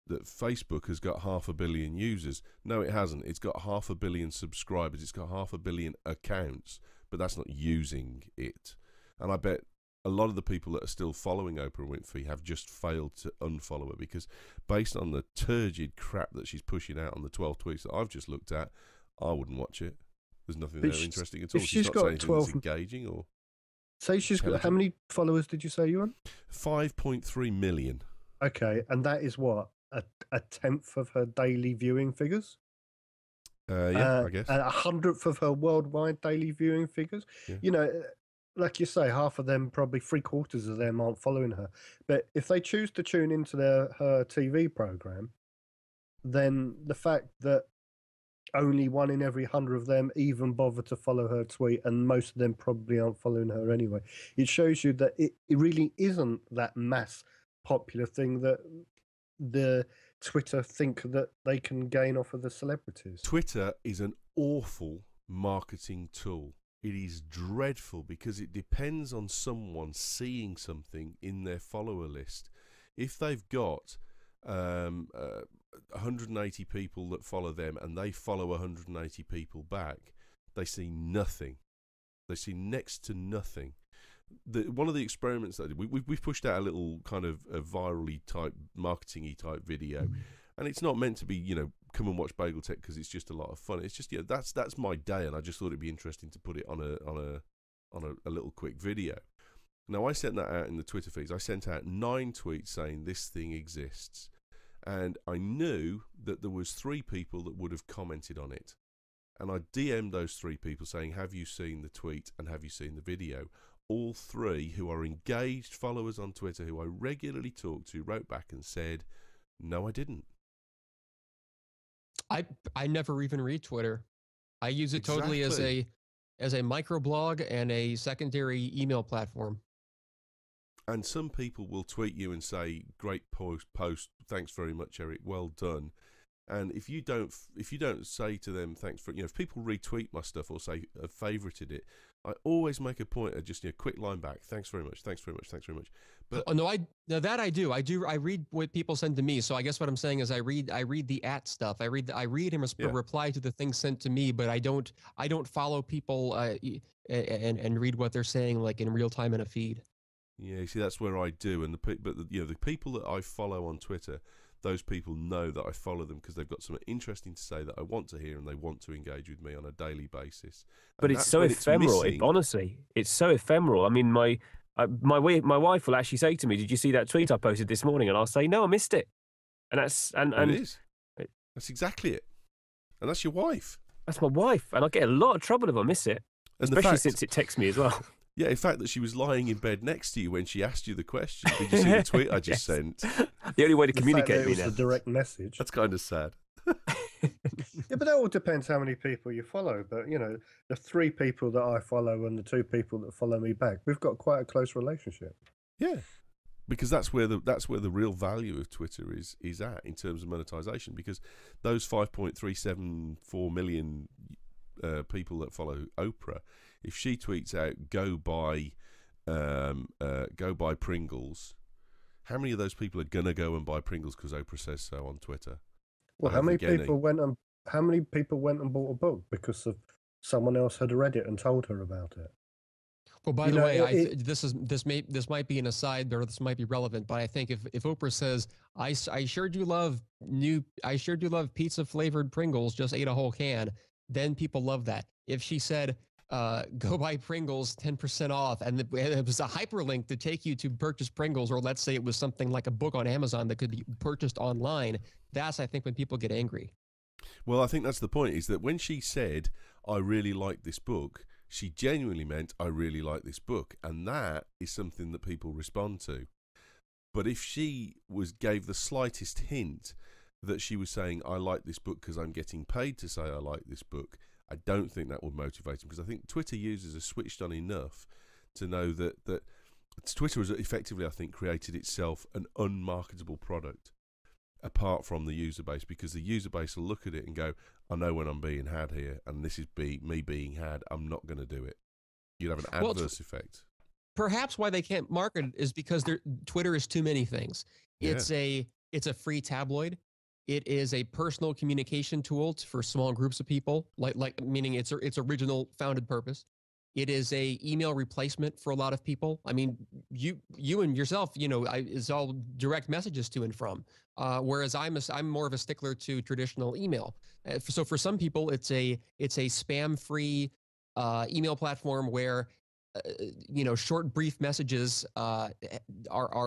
that Facebook has got 500 million users. No, it hasn't. It's got 500 million subscribers. It's got 500 million accounts, but that's not using it. And I bet a lot of the people that are still following Oprah Winfrey have just failed to unfollow her because based on the turgid crap that she's pushing out on the 12 tweets that I've just looked at, I wouldn't watch it. There's nothing
But
there
she's-
interesting at
if
all.
she's
not
got
saying anything that's
12
engaging or
Say she's got, how
intelligent.
many followers did you say you on?
5.3 million.
Okay, and that is what? A tenth of her daily viewing figures?
Yeah, I guess.
A 100th of her worldwide daily viewing figures?
Yeah.
You know, like you say, half of them, probably 3/4 of them aren't following her. But if they choose to tune into her TV program, then the fact that only 1 in every 100 of them even bother to follow her tweet, and most of them probably aren't following her anyway. It shows you that it really isn't that mass popular thing that the Twitter think that they can gain off of the celebrities.
Twitter is an awful marketing tool. It is dreadful because it depends on someone seeing something in their follower list. If they've got 180 people that follow them and they follow 180 people back, they see nothing. They see next to nothing. One of the experiments that I did, we've pushed out a little kind of a virally type, marketing-y type video, and it's not meant to be, come and watch Bagel Tech because it's just a lot of fun. It's just, that's my day, and I just thought it'd be interesting to put it on a little quick video. Now I sent that out in the Twitter feeds. I sent out 9 tweets saying this thing exists, and I knew that there was 3 people that would have commented on it, and I DM'd those 3 people saying, have you seen the tweet and have you seen the video? All 3 who are engaged followers on Twitter who I regularly talk to wrote back and said, no, I didn't.
I never even read Twitter. I use it totally as a microblog and a secondary email platform.
And some people will tweet you and say, great post, thanks very much, Erik, well done. And if you don't say to them, thanks for, if people retweet my stuff or say favorited it, I always make a point of just a quick line back. Thanks very much. Thanks very much. Thanks very much. But
that I do. I read what people send to me. So I guess what I'm saying is I read the stuff. I read and reply to the things sent to me, but I don't follow people and read what they're saying like in real time in a feed.
Yeah, you see, that's where I do. And the people that I follow on Twitter, those people know that I follow them because they've got something interesting to say that I want to hear and they want to engage with me on a daily basis.
But it's so ephemeral. Honestly, it's so ephemeral. I mean, my wife will actually say to me, "Did you see that tweet I posted this morning?" And I'll say, "No, I missed it." And
it is. That's exactly it. And that's your wife.
That's my wife, and I get a lot of trouble if I miss it, especially since it texts me as well.
Yeah, in fact that she was lying in bed next to you when she asked you the question. Did you see the tweet I just sent?
The only way to communicate
with me now. The direct message.
That's kind of sad.
Yeah, but that all depends how many people you follow. But the 3 people that I follow and the 2 people that follow me back, we've got quite a close relationship.
Yeah, because that's where the real value of Twitter is at in terms of monetization. Because those 5.374 million people that follow Oprah, if she tweets out go buy Pringles, how many of those people are gonna go and buy Pringles because Oprah says so on Twitter?
Well, how many people went and bought a book because of someone else had read it and told her about it?
Well, by the way, this might be an aside, or this might be relevant, but I think if Oprah says, I sure do love pizza flavored Pringles, just ate a whole can, then people love that. If she said, go buy Pringles 10% off, and it was a hyperlink to take you to purchase Pringles, or let's say it was something like a book on Amazon that could be purchased online, that's, I think, when people get angry.
Well, I think that's the point, is that when she said, I really like this book, she genuinely meant, I really like this book, and that is something that people respond to. But if she gave the slightest hint that she was saying, I like this book because I'm getting paid to say I like this book, I don't think that would motivate him, because I think Twitter users are switched on enough to know that Twitter has effectively, I think, created itself an unmarketable product. apart from the user base, because the user base will look at it and go, I know when I'm being had here, and this is me being had, I'm not going to do it. You'd have an adverse effect.
Perhaps why they can't market it is because Twitter is too many things.
Yeah.
It's a free tabloid. It is a personal communication tool for small groups of people, like meaning its original founded purpose. It is a email replacement for a lot of people. I mean, you and yourself, is all direct messages to and from. Whereas I'm more of a stickler to traditional email. So for some people, it's a spam-free email platform where short, brief messages are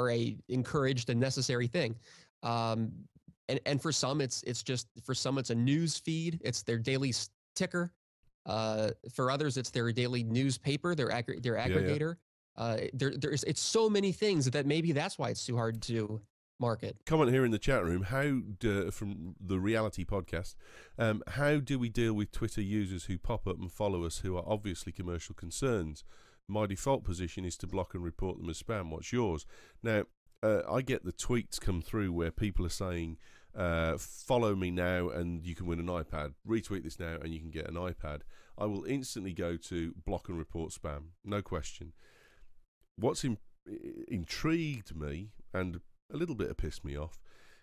a encouraged and necessary thing. And for some, it's a news feed. It's their daily ticker. For others, it's their daily newspaper, their aggregator. It's so many things that maybe that's why it's too hard to market.
Comment here in the chat room. From the Reality Podcast, how do we deal with Twitter users who pop up and follow us who are obviously commercial concerns? My default position is to block and report them as spam. What's yours? Now, I get the tweets come through where people are saying, follow me now and you can win an iPad. Retweet this now and you can get an iPad. I will instantly go to block and report spam. No question. What's intrigued me and a little bit have pissed me off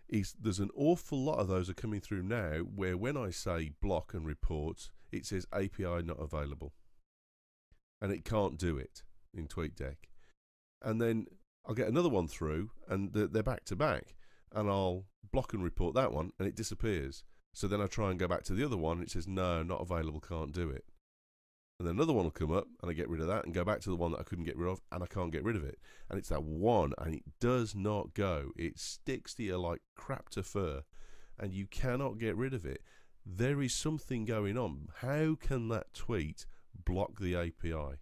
is there's an awful lot of those are coming through now where when I say block and report, it says API not available. And it can't do it in TweetDeck. And then I'll get another one through and they're back to back. And I'll block and report that one and it disappears. So then I try and go back to the other one and it says, no, not available, can't do it. And then another one will come up and I get rid of that and go back to the one that I couldn't get rid of and I can't get rid of it. And it's that one and it does not go. It sticks to you like crap to fur and you cannot get rid of it. There is something going on. How can that tweet block the API?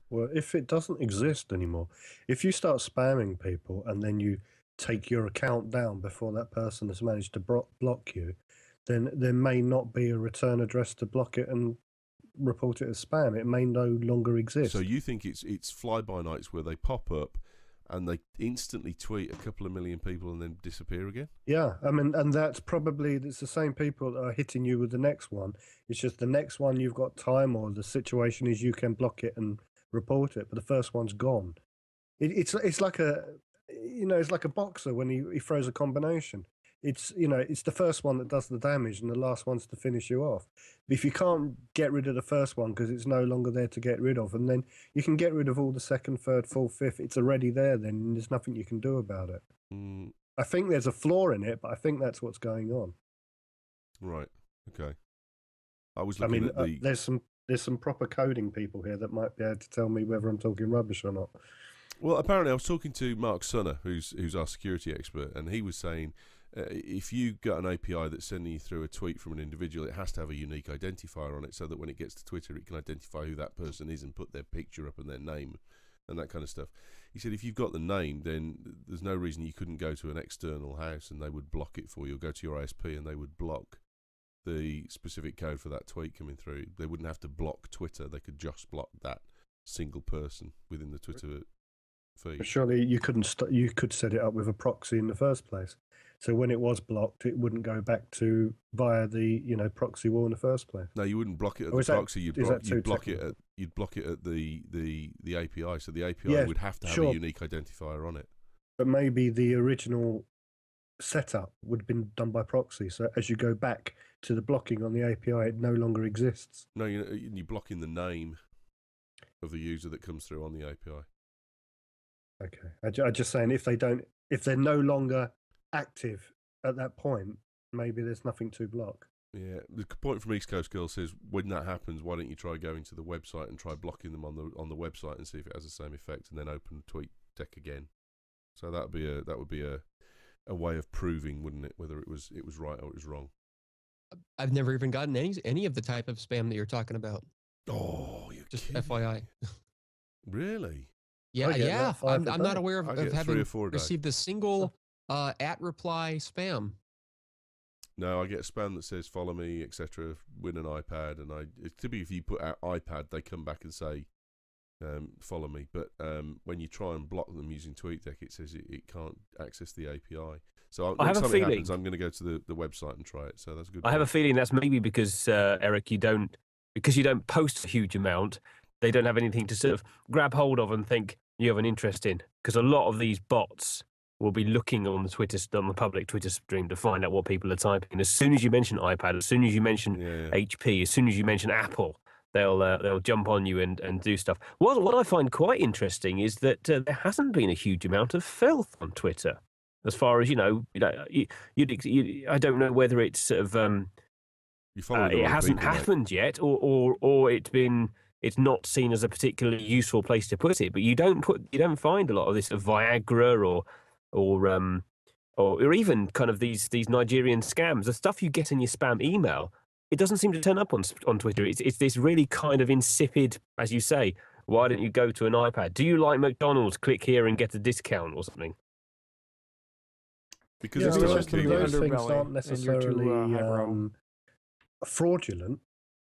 Well, if it doesn't exist anymore, if you start spamming people and then you take your account down before that person has managed to block you, then there may not be a return address to block it and report it as spam. It may no longer exist.
So you think it's fly-by-nights where they pop up and they instantly tweet a couple of million people and then disappear again?
Yeah, I mean, and it's the same people that are hitting you with the next one. It's just the next one you've got time, or the situation is you can block it and report it, but the first one's gone. It's like it's like a boxer when he throws a combination. It's the first one that does the damage and the last one's to finish you off. But if you can't get rid of the first one because it's no longer there to get rid of, and then you can get rid of all the second, third, fourth, fifth, it's already there then, and there's nothing you can do about it. I think there's a flaw in it, but I think that's what's going on.
Right. Okay. I was looking at the...
There's some proper coding people here that might be able to tell me whether I'm talking rubbish or not.
Well, apparently I was talking to Mark Sunner, who's our security expert, and he was saying if you got an API that's sending you through a tweet from an individual, it has to have a unique identifier on it so that when it gets to Twitter, it can identify who that person is and put their picture up and their name and that kind of stuff. He said if you've got the name, then there's no reason you couldn't go to an external house and they would block it for you, or go to your ISP and they would block the specific code for that tweet coming through. They wouldn't have to block Twitter. They could just block that single person within the Twitter feed.
But surely you you could set it up with a proxy in the first place. So when it was blocked, it wouldn't go back to via the proxy wall in the first place.
No, you wouldn't block it at the proxy. You'd block it at the API. So the API would have to have a unique identifier on it.
But maybe the original setup would have been done by proxy. So as you go back to the blocking on the API, it no longer exists.
No, you're blocking the name of the user that comes through on the API.
Okay, I'm just saying if they're no longer active at that point, maybe there's nothing to block.
Yeah, the point from East Coast Girl says when that happens, why don't you try going to the website and try blocking them on the website and see if it has the same effect, and then open TweetDeck again. So that would be a way of proving, wouldn't it, whether it was right or it was wrong.
I've never even gotten any of the type of spam that you're talking about.
Oh, you're
just
kidding.
FYI.
Really?
Yeah. I'm not aware of having received a single @reply spam.
No, I get spam that says follow me, etc. Win an iPad, and typically if you put out iPad, they come back and say follow me. But when you try and block them using TweetDeck, it says it can't access the API. So
I have
next
a
time it
feeling.
happens, I'm going to go to the website and try it. So that's a good.
I have a feeling that's maybe because Eric, you don't post a huge amount. They don't have anything to sort of grab hold of and think you have an interest in. Because a lot of these bots will be looking on the public Twitter stream to find out what people are typing. As soon as you mention iPad, as soon as you mention HP, as soon as you mention Apple, they'll jump on you and do stuff. What I find quite interesting is that there hasn't been a huge amount of filth on Twitter. As far as I don't know whether it's sort of it hasn't happened yet, or it's not seen as a particularly useful place to put it. But you don't find a lot of this Viagra or even kind of these Nigerian scams. The stuff you get in your spam email, it doesn't seem to turn up on Twitter. It's this really kind of insipid, as you say. Why don't you go to an iPad? Do you like McDonald's? Click here and get a discount or something.
Because
those
underbelly
things aren't
and
necessarily
you're too
fraudulent.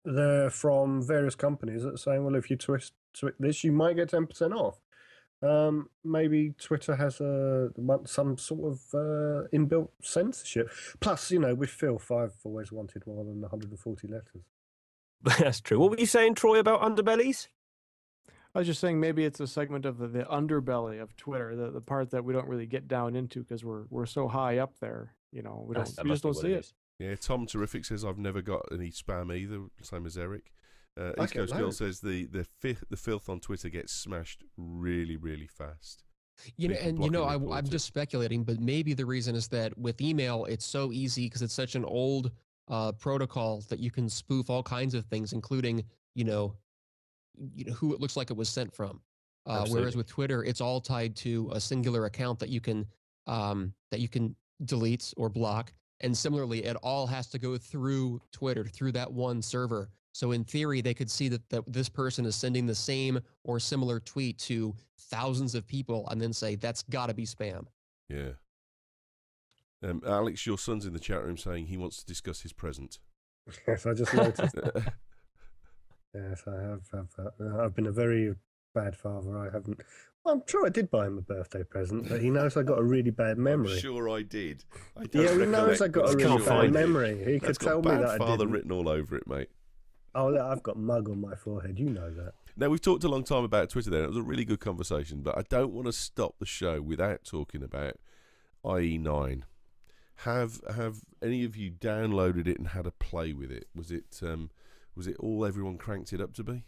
They're from various companies that are saying, well, if you twist this, you might get 10% off. Maybe Twitter has some sort of inbuilt censorship. Plus, with filth, I've always wanted more than 140 letters.
That's true. What were you saying, Troy, about underbellies?
I was just saying maybe it's a segment of the underbelly of Twitter, the part that we don't really get down into because we're so high up there. We just don't see it.
Yeah, Tom Terrific says I've never got any spam either, same as Eric. East Coast Girl says the filth on Twitter gets smashed really, really fast.
I'm just speculating, but maybe the reason is that with email, it's so easy because it's such an old protocol that you can spoof all kinds of things, including who it looks like it was sent from. Whereas with Twitter, it's all tied to a singular account that you can delete or block. And similarly, it all has to go through Twitter, through that one server. So in theory, they could see that this person is sending the same or similar tweet to thousands of people and then say, that's got to be spam.
Yeah. Alex, your son's in the chat room saying he wants to discuss his present.
Yes, I just noticed. Yes, I have. I've been a very bad father. I haven't. I'm sure I did buy him a birthday present, but he knows I got a really bad memory.
I'm sure I did.
He knows I got a really bad memory. He could tell me that I didn't.
Father written all over it, mate.
Oh, I've got mug on my forehead. You know that.
Now, we've talked a long time about Twitter there. It was a really good conversation, but I don't want to stop the show without talking about IE9. Have any of you downloaded it and had a play with it? Was it all everyone cranked it up to be?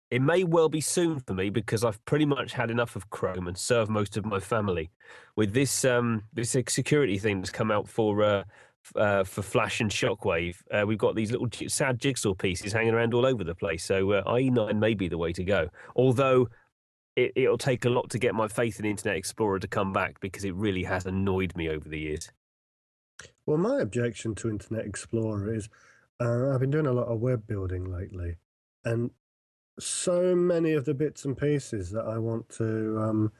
It may well be soon for me because I've pretty much had enough of Chrome and served most of my family. With this security thing that's come out for Flash and Shockwave, we've got these little sad jigsaw pieces hanging around all over the place. So IE9 may be the way to go. Although it'll take a lot to get my faith in Internet Explorer to come back because it really has annoyed me over the years.
Well, my objection to Internet Explorer is I've been doing a lot of web building lately, and so many of the bits and pieces that I want to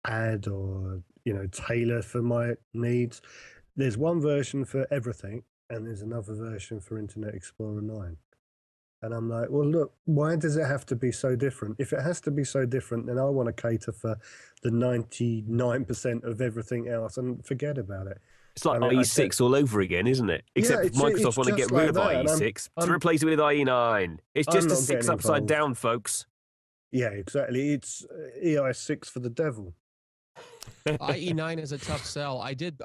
add or tailor for my needs, there's one version for everything and there's another version for Internet Explorer 9. And I'm like, well, look, why does it have to be so different? If it has to be so different, then I want to cater for the 99% of everything else and forget about it.
It's like IE6 all over again, isn't it? Except Microsoft want to get rid of IE6 to replace it with IE9. It's just a 6 upside down, folks.
Yeah, exactly. It's EI6 for the devil.
IE9 is a tough sell. I did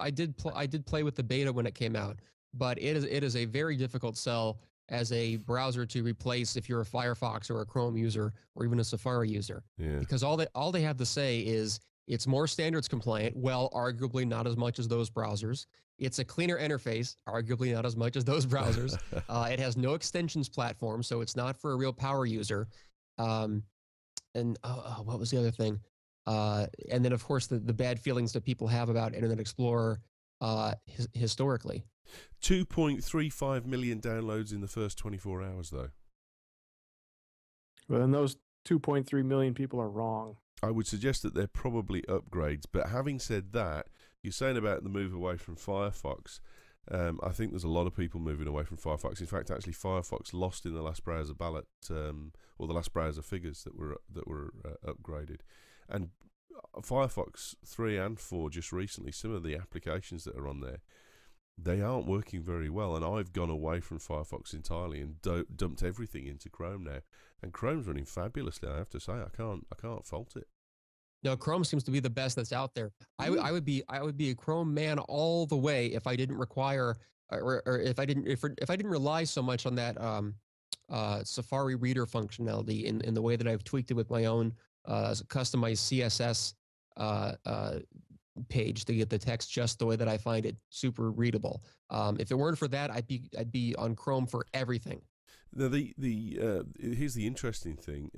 play with the beta when it came out, but it is a very difficult sell as a browser to replace if you're a Firefox or a Chrome user or even a Safari user.
Yeah.
Because all they have to say is it's more standards compliant, well, arguably not as much as those browsers. It's a cleaner interface, arguably not as much as those browsers. It has no extensions platform, so it's not for a real power user. And what was the other thing? And then, of course, the bad feelings that people have about Internet Explorer historically.
2.35 million downloads in the first 24 hours, though.
Well, then those 2.3 million people are wrong.
I would suggest that they're probably upgrades. But having said that, you're saying about the move away from Firefox. I think there's a lot of people moving away from Firefox. In fact, actually, Firefox lost in the last browser ballot, or the last browser figures that were upgraded. And Firefox 3 and 4 just recently, some of the applications that are on there, they aren't working very well, and I've gone away from Firefox entirely and dumped everything into Chrome now, and Chrome's running fabulously. I have to say, I can't fault it.
No, Chrome seems to be the best that's out there. I would be a Chrome man all the way if I didn't require or if I didn't rely so much on that Safari reader functionality in the way that I've tweaked it with my own customized CSS page to get the text just the way that I find it super readable. If it weren't for that, I'd be on Chrome for everything.
Now, here's the interesting thing.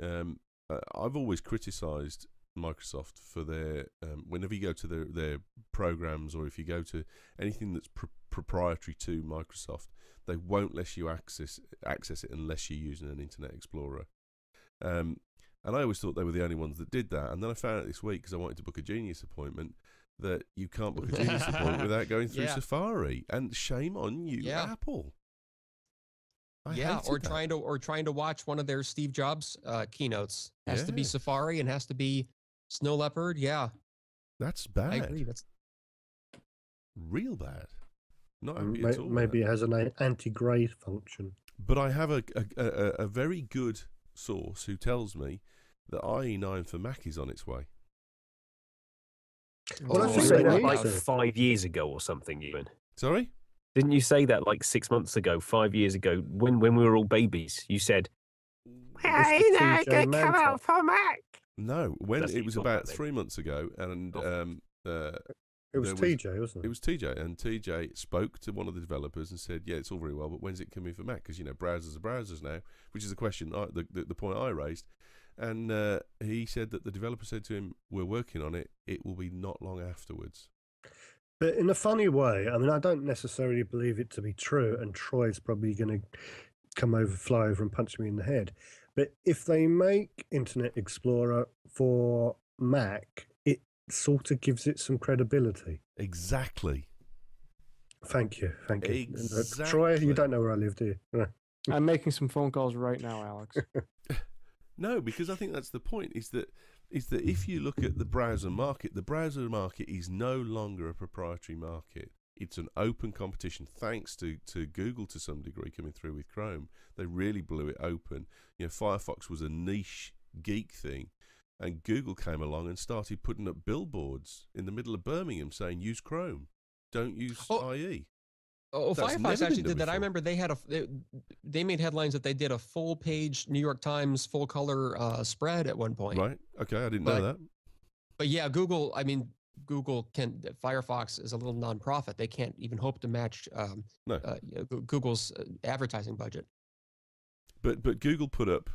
I've always criticised Microsoft for their whenever you go to their programs, or if you go to anything that's proprietary to Microsoft, they won't let you access it unless you're using an Internet Explorer. And I always thought they were the only ones that did that. And then I found out this week, because I wanted to book a Genius appointment, that you can't book a Genius appointment without going through Safari. And shame on you, Apple.
Trying to watch one of their Steve Jobs keynotes. Has to be Safari and has to be Snow Leopard. Yeah,
that's bad.
I agree. That's
real bad.
Maybe it has an anti-grey function.
But I have a very good source who tells me that IE9 for Mac is on its way.
Well, didn't you say that like 5 years ago or something, Ewan?
Sorry?
Didn't you say that like 6 months ago, 5 years ago, when we were all babies? You said,
"Hey, now come out
for Mac."
No, when it was about 3 months ago, and
it was TJ, wasn't it?
It was TJ, and TJ spoke to one of the developers and said, "Yeah, it's all very well, but when's it coming for Mac? Because browsers are browsers now," which is the question, the point I raised. And he said that the developer said to him, "We're working on it. It will be not long afterwards."
But in a funny way, I mean, I don't necessarily believe it to be true, and Troy's probably going to fly over and punch me in the head. But if they make Internet Explorer for Mac, it sort of gives it some credibility.
Exactly.
Thank you.
Exactly.
Troy, you don't know where I live, do you?
I'm making some phone calls right now, Alex.
No, because I think that's the point, is that if you look at the browser market is no longer a proprietary market. It's an open competition, thanks to Google to some degree coming through with Chrome. They really blew it open. Firefox was a niche geek thing, and Google came along and started putting up billboards in the middle of Birmingham saying, "Use Chrome, don't use IE."
Oh, Firefox actually did that. I remember they made headlines that they did a full page New York Times full color spread at one point.
Right. Okay, I didn't know that.
But yeah, Google Firefox is a little nonprofit. They can't even hope to match Google's advertising budget.
But Google put up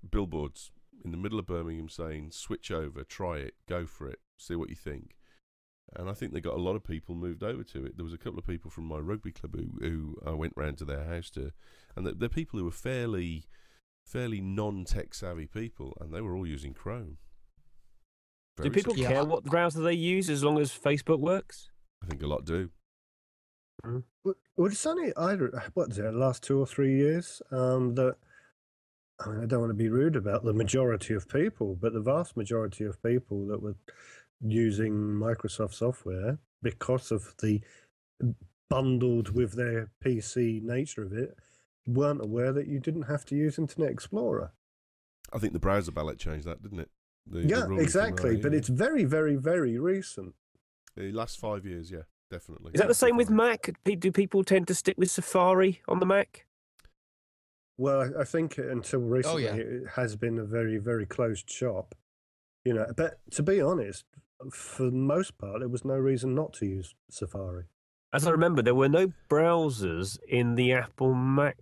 billboards in the middle of Birmingham saying, "Switch over, try it, go for it, see what you think." And I think they got a lot of people moved over to it. There was a couple of people from my rugby club who I went round to their house to, and they're people who were fairly non-tech savvy people, and they were all using Chrome.
Do people care what browser they use as long as Facebook works?
I think a lot do.
Well, it's only the last 2 or 3 years that, I mean, I don't want to be rude about the majority of people, but the vast majority of people that were using Microsoft software, because of the bundled with their PC nature of it, weren't aware that you didn't have to use Internet Explorer.
I think the browser ballot changed that, didn't it?
Exactly. But it's very, very, very recent.
The last 5 years, yeah, definitely.
Is that the same with Mac? Do people tend to stick with Safari on the Mac?
Well, I think until recently it has been a very, very closed shop. But to be honest, for the most part, there was no reason not to use Safari.
As I remember, there were no browsers in the Apple Mac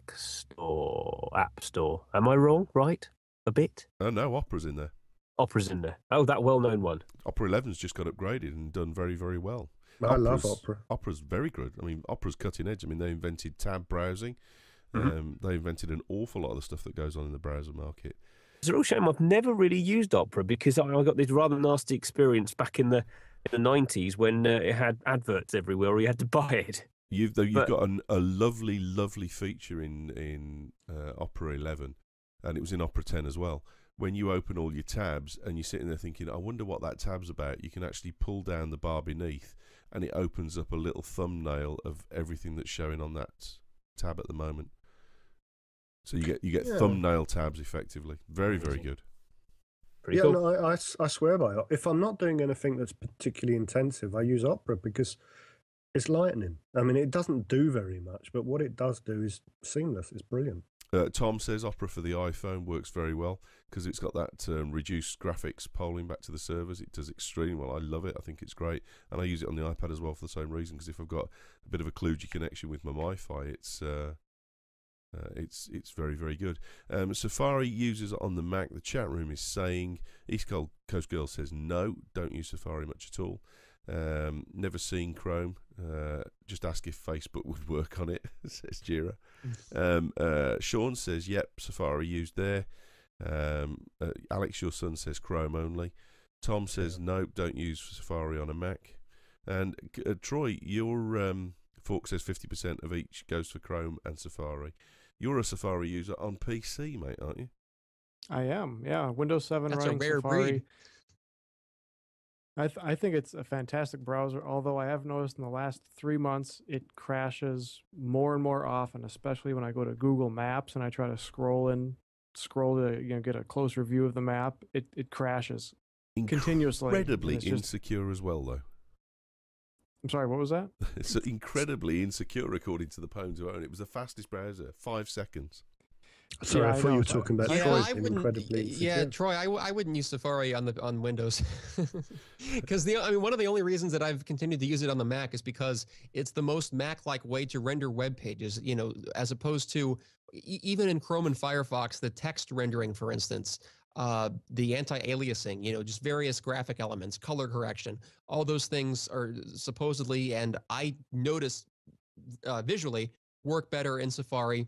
App Store. Am I wrong? Right? A bit?
Oh, no, Opera's in there.
Opera's in there. Oh, that well-known one.
Opera 11's just got upgraded and done very, very well.
I love Opera.
Opera's very good. I mean, Opera's cutting edge. I mean, they invented tab browsing. They invented an awful lot of the stuff that goes on in the browser market.
It's a real shame I've never really used Opera, because I got this rather nasty experience back in the 90s when it had adverts everywhere, or you had to buy it.
You've got a lovely, lovely feature in Opera 11, and it was in Opera 10 as well, when you open all your tabs and you're sitting there thinking, I wonder what that tab's about, you can actually pull down the bar beneath and it opens up a little thumbnail of everything that's showing on that tab at the moment. So you get thumbnail tabs effectively. Very, very good.
Pretty cool.
No, I swear by it. If I'm not doing anything that's particularly intensive, I use Opera because it's lightning. I mean, it doesn't do very much, but what it does do is seamless. It's brilliant.
Tom says Opera for the iPhone works very well because it's got that reduced graphics polling back to the servers. It does extremely well. I love it. I think it's great. And I use it on the iPad as well for the same reason, because if I've got a bit of a kludgy connection with my Wi-Fi, it's very, very good. Safari users on the Mac, the chat room is saying, East Coast Girl says, no, don't use Safari much at all. Never seen Chrome. Just ask if Facebook would work on it, says Jira. Sean says, yep, Safari used there. Alex, your son, says Chrome only. Tom says, nope, don't use Safari on a Mac. And Troy, your fork says 50% of each goes for Chrome and Safari. You're a Safari user on PC, mate, aren't you?
I am, yeah. Windows 7
That's
running
a rare
Safari.
breed.
I think it's a fantastic browser, although I have noticed in the last 3 months it crashes more and more often, especially when I go to Google Maps and I try to scroll to get a closer view of the map. It crashes continuously.
Incredibly insecure as well, though.
I'm sorry, what was that?
It's incredibly insecure according to the Pwn to Own. It was the fastest browser, 5 seconds.
Sorry,
Yeah,
I
I
thought you
know.
were talking about
Yeah,
Troy's
I
being
wouldn't.
incredibly
Yeah,
insecure.
Troy, I wouldn't use Safari on Windows because one of the only reasons that I've continued to use it on the Mac is because it's the most Mac-like way to render web pages. As opposed to even in Chrome and Firefox, the text rendering, for instance, the anti-aliasing, just various graphic elements, color correction, all those things are supposedly, and I notice visually, work better in Safari.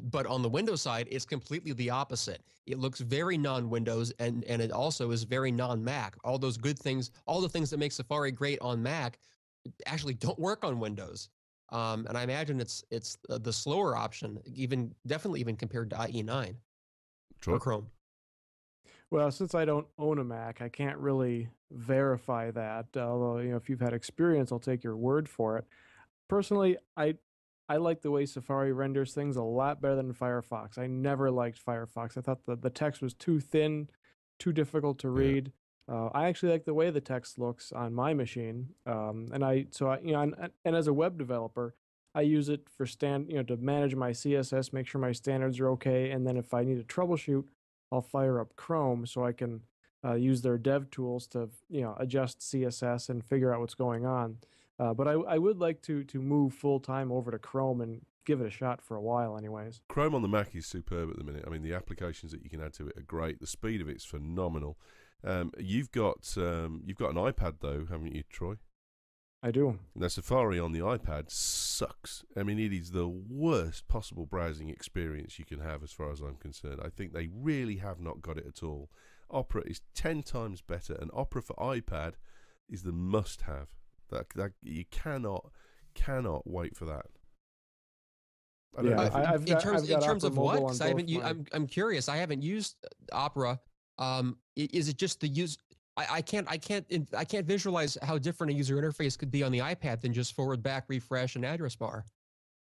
But on the Windows side, it's completely the opposite. It looks very non-Windows, and it also is very non-Mac. All those good things, all the things that make Safari great on Mac, actually don't work on Windows. And I imagine it's the slower option, definitely even compared to IE9 or Chrome.
Well, since I don't own a Mac, I can't really verify that. Although, if you've had experience, I'll take your word for it. Personally, I like the way Safari renders things a lot better than Firefox. I never liked Firefox. I thought the text was too thin, too difficult to read. I actually like the way the text looks on my machine. And as a web developer, I use it for to manage my CSS, make sure my standards are okay, and then if I need to troubleshoot, I'll fire up Chrome so I can use their dev tools to adjust CSS and figure out what's going on. But I would like to move full time over to Chrome and give it a shot for a while, anyways.
Chrome on the Mac is superb at the minute. I mean, the applications that you can add to it are great. The speed of it's phenomenal. You've got an iPad though, haven't you, Troy?
I do.
Now, Safari on the iPad sucks. I mean, it is the worst possible browsing experience you can have as far as I'm concerned. I think they really have not got it at all. Opera is 10 times better, and Opera for iPad is the must-have. That you cannot wait for that.
In
terms of what? Because
I'm
I'm curious. I haven't used Opera. Is it just the use? I can't visualize how different a user interface could be on the iPad than just forward, back, refresh, and address bar.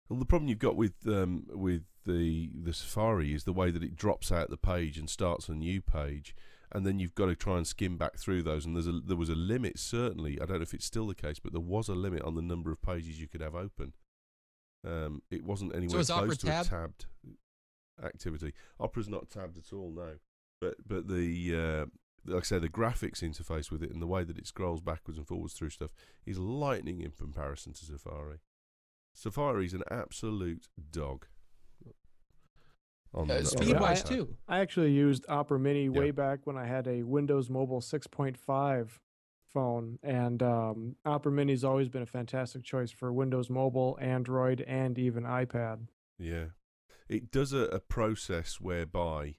Well, the problem you've got with the Safari is the way that it drops out the page and starts a new page, and then you've got to try and skim back through those. And there was a limit, certainly. I don't know if it's still the case, but there was a limit on the number of pages you could have open. It wasn't anywhere close to a tabbed activity. Opera's not tabbed at all, no. But the like I say, the graphics interface with it and the way that it scrolls backwards and forwards through stuff is lightning in comparison to Safari. Safari's an absolute dog.
Speed-wise too.
I actually used Opera Mini way back when I had a Windows Mobile 6.5 phone, and Opera Mini's always been a fantastic choice for Windows Mobile, Android, and even iPad.
Yeah. It does a process whereby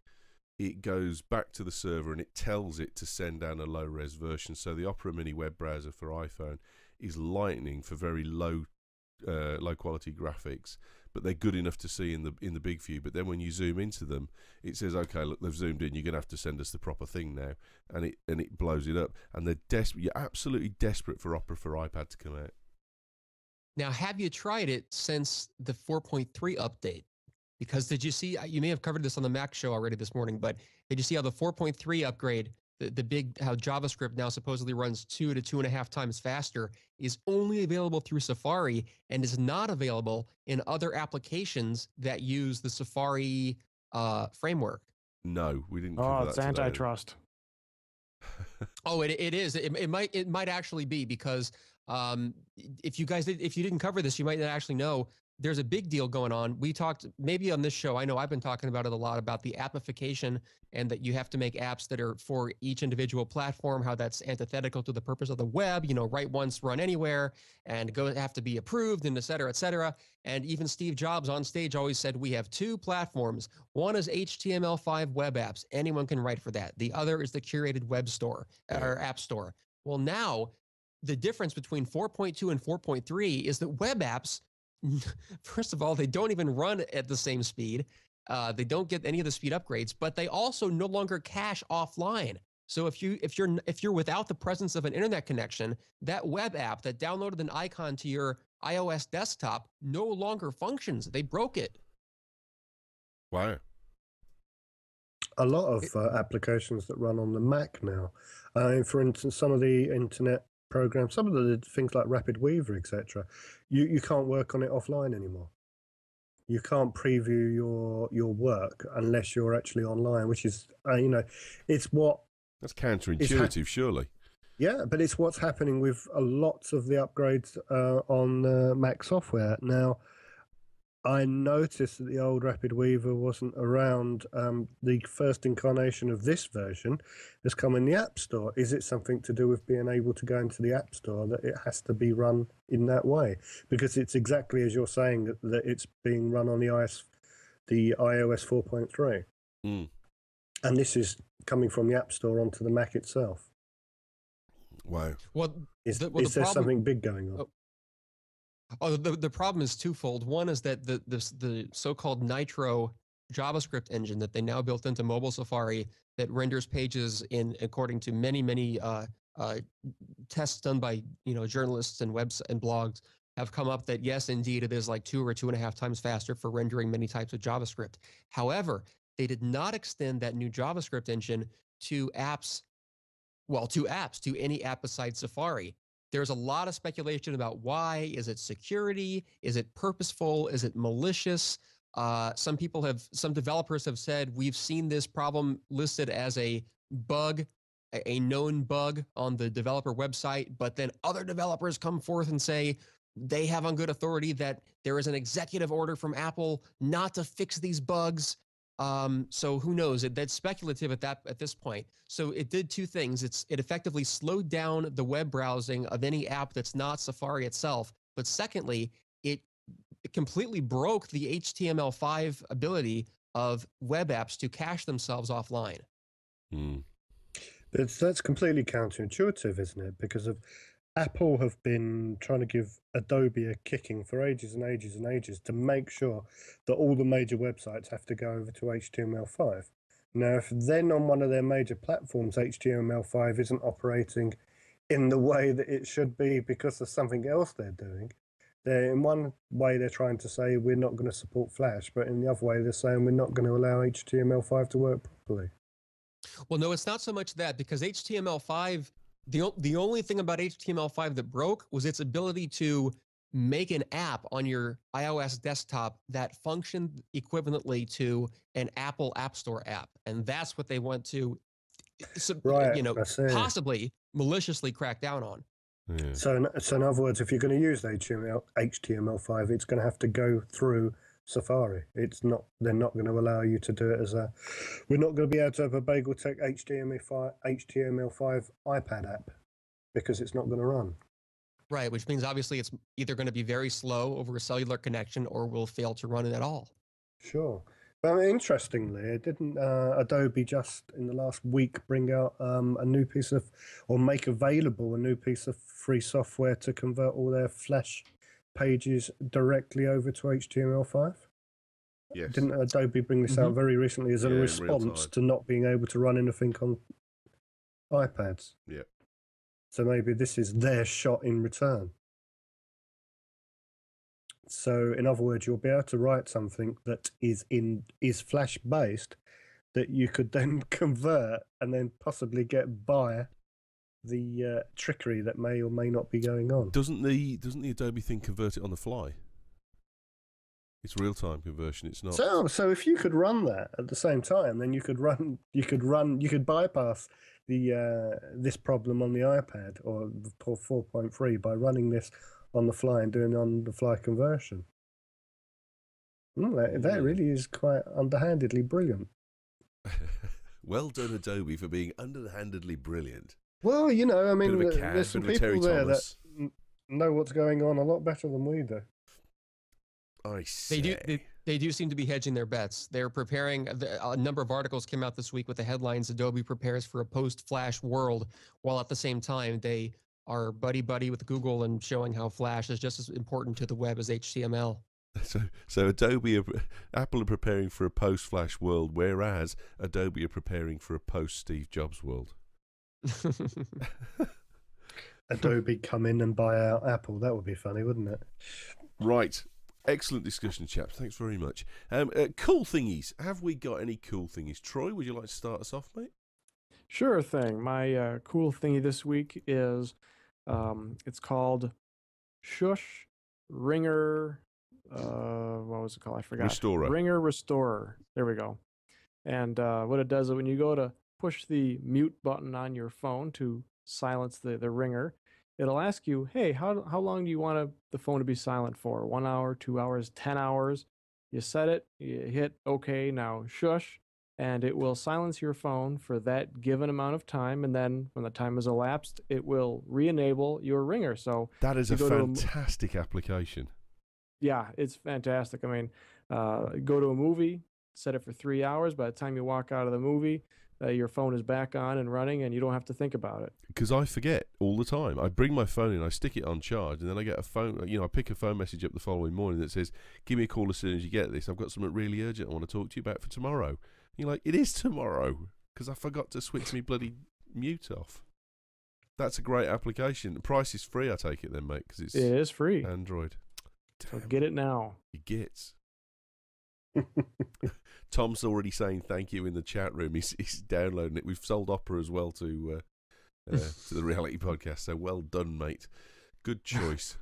it goes back to the server and it tells it to send down a low-res version. So the Opera Mini web browser for iPhone is lightning for very low quality graphics, but they're good enough to see in the big view. But then when you zoom into them, it says, okay, look, they've zoomed in. You're going to have to send us the proper thing now, and it blows it up. And they're desperate. You're absolutely desperate for Opera for iPad to come out.
Now, have you tried it since the 4.3 update? Because did you see, you may have covered this on the Mac show already this morning, but did you see how the 4.3 upgrade, how JavaScript now supposedly runs 2 to 2.5 times faster, is only available through Safari and is not available in other applications that use the Safari framework?
No, we didn't.
Oh,
cover
it's
that today.
antitrust.
Oh, it is. It might actually be, because if you didn't cover this, you might not actually know. There's a big deal going on. We talked maybe on this show. I know I've been talking about it a lot, about the appification, and that you have to make apps that are for each individual platform, how that's antithetical to the purpose of the web, write once, run anywhere, and have to be approved, and et cetera, et cetera. And even Steve Jobs on stage always said, we have two platforms. One is HTML5 web apps. Anyone can write for that. The other is the curated web store or app store. Well, now the difference between 4.2 and 4.3 is that web apps, first of all, they don't even run at the same speed. They don't get any of the speed upgrades, but they also no longer cache offline. So if you're without the presence of an internet connection, that web app that downloaded an icon to your iOS desktop no longer functions. They broke it.
Wow.
A lot of applications that run on the Mac now. For instance, some of the internet programs, some of the things like Rapid Weaver, etc., you can't work on it offline anymore. You can't preview your work unless you're actually online, which is, it's what...
That's counterintuitive, surely.
Yeah, but it's what's happening with a lot of the upgrades on Mac software. Now, I noticed that the old Rapid Weaver wasn't around. The first incarnation of this version has come in the App Store. Is it something to do with being able to go into the App Store that it has to be run in that way? Because it's exactly as you're saying that it's being run on the iOS 4.3.
Mm.
And this is coming from the App Store onto the Mac itself.
Wow.
Well, is there something big going on?
Oh, the problem is twofold. One is that the so-called Nitro JavaScript engine that they now built into mobile Safari that renders pages according to many tests done by journalists and webs and blogs have come up that yes, indeed, it is like 2 or 2.5 times faster for rendering many types of JavaScript. However, they did not extend that new JavaScript engine to apps. Well, to any app besides Safari. There's a lot of speculation about why. Is it security? Is it purposeful? Is it malicious? Some developers have said, we've seen this problem listed as a bug, a known bug on the developer website, but then other developers come forth and say they have on good authority that there is an executive order from Apple not to fix these bugs. So who knows? That's speculative at this point. So it did two things. It effectively slowed down the web browsing of any app that's not Safari itself. But secondly, it completely broke the HTML5 ability of web apps to cache themselves offline.
Mm.
That's completely counterintuitive, isn't it? Because Apple have been trying to give Adobe a kicking for ages and ages and ages to make sure that all the major websites have to go over to HTML5. Now, if then on one of their major platforms, HTML5 isn't operating in the way that it should be because of something else they're doing, in one way they're trying to say we're not going to support Flash, but in the other way they're saying we're not going to allow HTML5 to work properly.
Well, no, it's not so much that, because HTML5, the only thing about HTML5 that broke was its ability to make an app on your iOS desktop that functioned equivalently to an Apple App Store app. And that's what they want to, possibly maliciously crack down on.
Yeah.
So in other words, if you're going to use HTML5, it's going to have to go through Safari. They're not going to allow you to do it we're not going to be able to have a BagelTech HTML5 iPad app because it's not going to run.
Right, which means obviously it's either going to be very slow over a cellular connection or will fail to run it at all.
Sure. But interestingly, didn't Adobe just in the last week bring out a new piece of, or make available a new piece of free software to convert all their Flash pages directly over to HTML5?
Yes.
Didn't Adobe bring this out very recently as a
Yeah, in real
response
time.
to not being able to run anything on iPads?
Yeah.
So maybe this is their shot in return. So, in other words, you'll be able to write something that is Flash based that you could then convert and then possibly get by the trickery that may or may not be going on.
Doesn't the Adobe thing convert it on the fly? It's real time conversion. It's not.
So if you could run that at the same time, then you could bypass the this problem on the iPad or 4.3 by running this on the fly and doing on the fly conversion. That really is quite underhandedly brilliant.
Well done, Adobe, for being underhandedly brilliant.
Well, you know, I mean,
Bit of a cad,
there's some
bit of a
people
Terry
there
Thomas.
that know what's going on a lot better than we do.
I say.
They do seem to be hedging their bets. They're preparing. A number of articles came out this week with the headlines: Adobe prepares for a post-Flash world, while at the same time they are buddy-buddy with Google and showing how Flash is just as important to the web as HTML.
So Apple are preparing for a post-Flash world, whereas Adobe are preparing for a post-Steve Jobs world.
Adobe come in and buy out Apple. That would be funny, wouldn't it?
Right. Excellent discussion, chaps. Thanks very much. Cool thingies. Have we got any cool thingies? Troy, would you like to start us off, mate?
Sure thing. My cool thingy this week is it's called Shush Ringer. What was it called? I forgot.
Restorer.
Ringer Restorer. There we go. And what it does is when you go to push the mute button on your phone to silence the ringer, it'll ask you, hey, how long do you want the phone to be silent for? 1 hour, 2 hours, 10 hours? You set it, you hit OK, now shush, and it will silence your phone for that given amount of time. And then when the time has elapsed, it will re-enable your ringer. So
that is a fantastic application.
Yeah, it's fantastic. I mean, go to a movie, set it for 3 hours. By the time you walk out of the movie, your phone is back on and running, and you don't have to think about it.
Because I forget all the time. I bring my phone in, I stick it on charge, and then I get a phone. I pick a phone message up the following morning that says, "Give me a call as soon as you get this. I've got something really urgent I want to talk to you about for tomorrow." And you're like, "It is tomorrow," because I forgot to switch my bloody mute off. That's a great application. The price is free, I take it then, mate, because it
is free.
Android.
So get it now.
You get. Tom's already saying thank you in the chat room. He's downloading it. We've sold Opera as well to the reality podcast. So well done, mate. Good choice.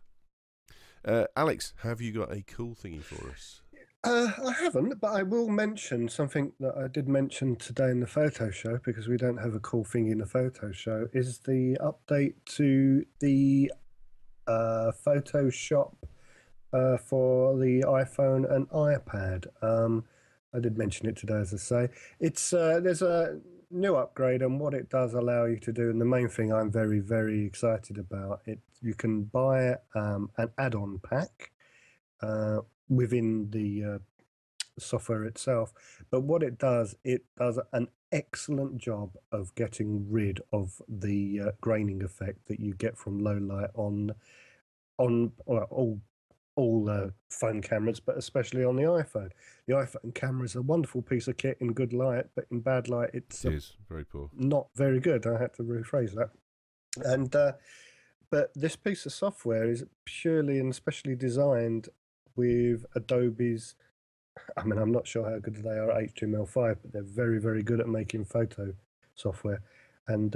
Alex, have you got a cool thingy for us?
I haven't, but I will mention something that I did mention today in the photo show, because we don't have a cool thing in the photo show, is the update to the Photoshop for the iPhone and iPad. I did mention it today, as I say. It's there's a new upgrade, and what it does allow you to do, and the main thing I'm very, very excited about, you can buy an add-on pack within the software itself. But what it does an excellent job of getting rid of the graining effect that you get from low light on all phone cameras, but especially on the iPhone. The iPhone camera is a wonderful piece of kit in good light, but in bad light, it
is very poor.
Not very good. I had to rephrase that. And but this piece of software is purely and specially designed with Adobe's. I mean, I'm not sure how good they are at HTML5, but they're very, very good at making photo software. And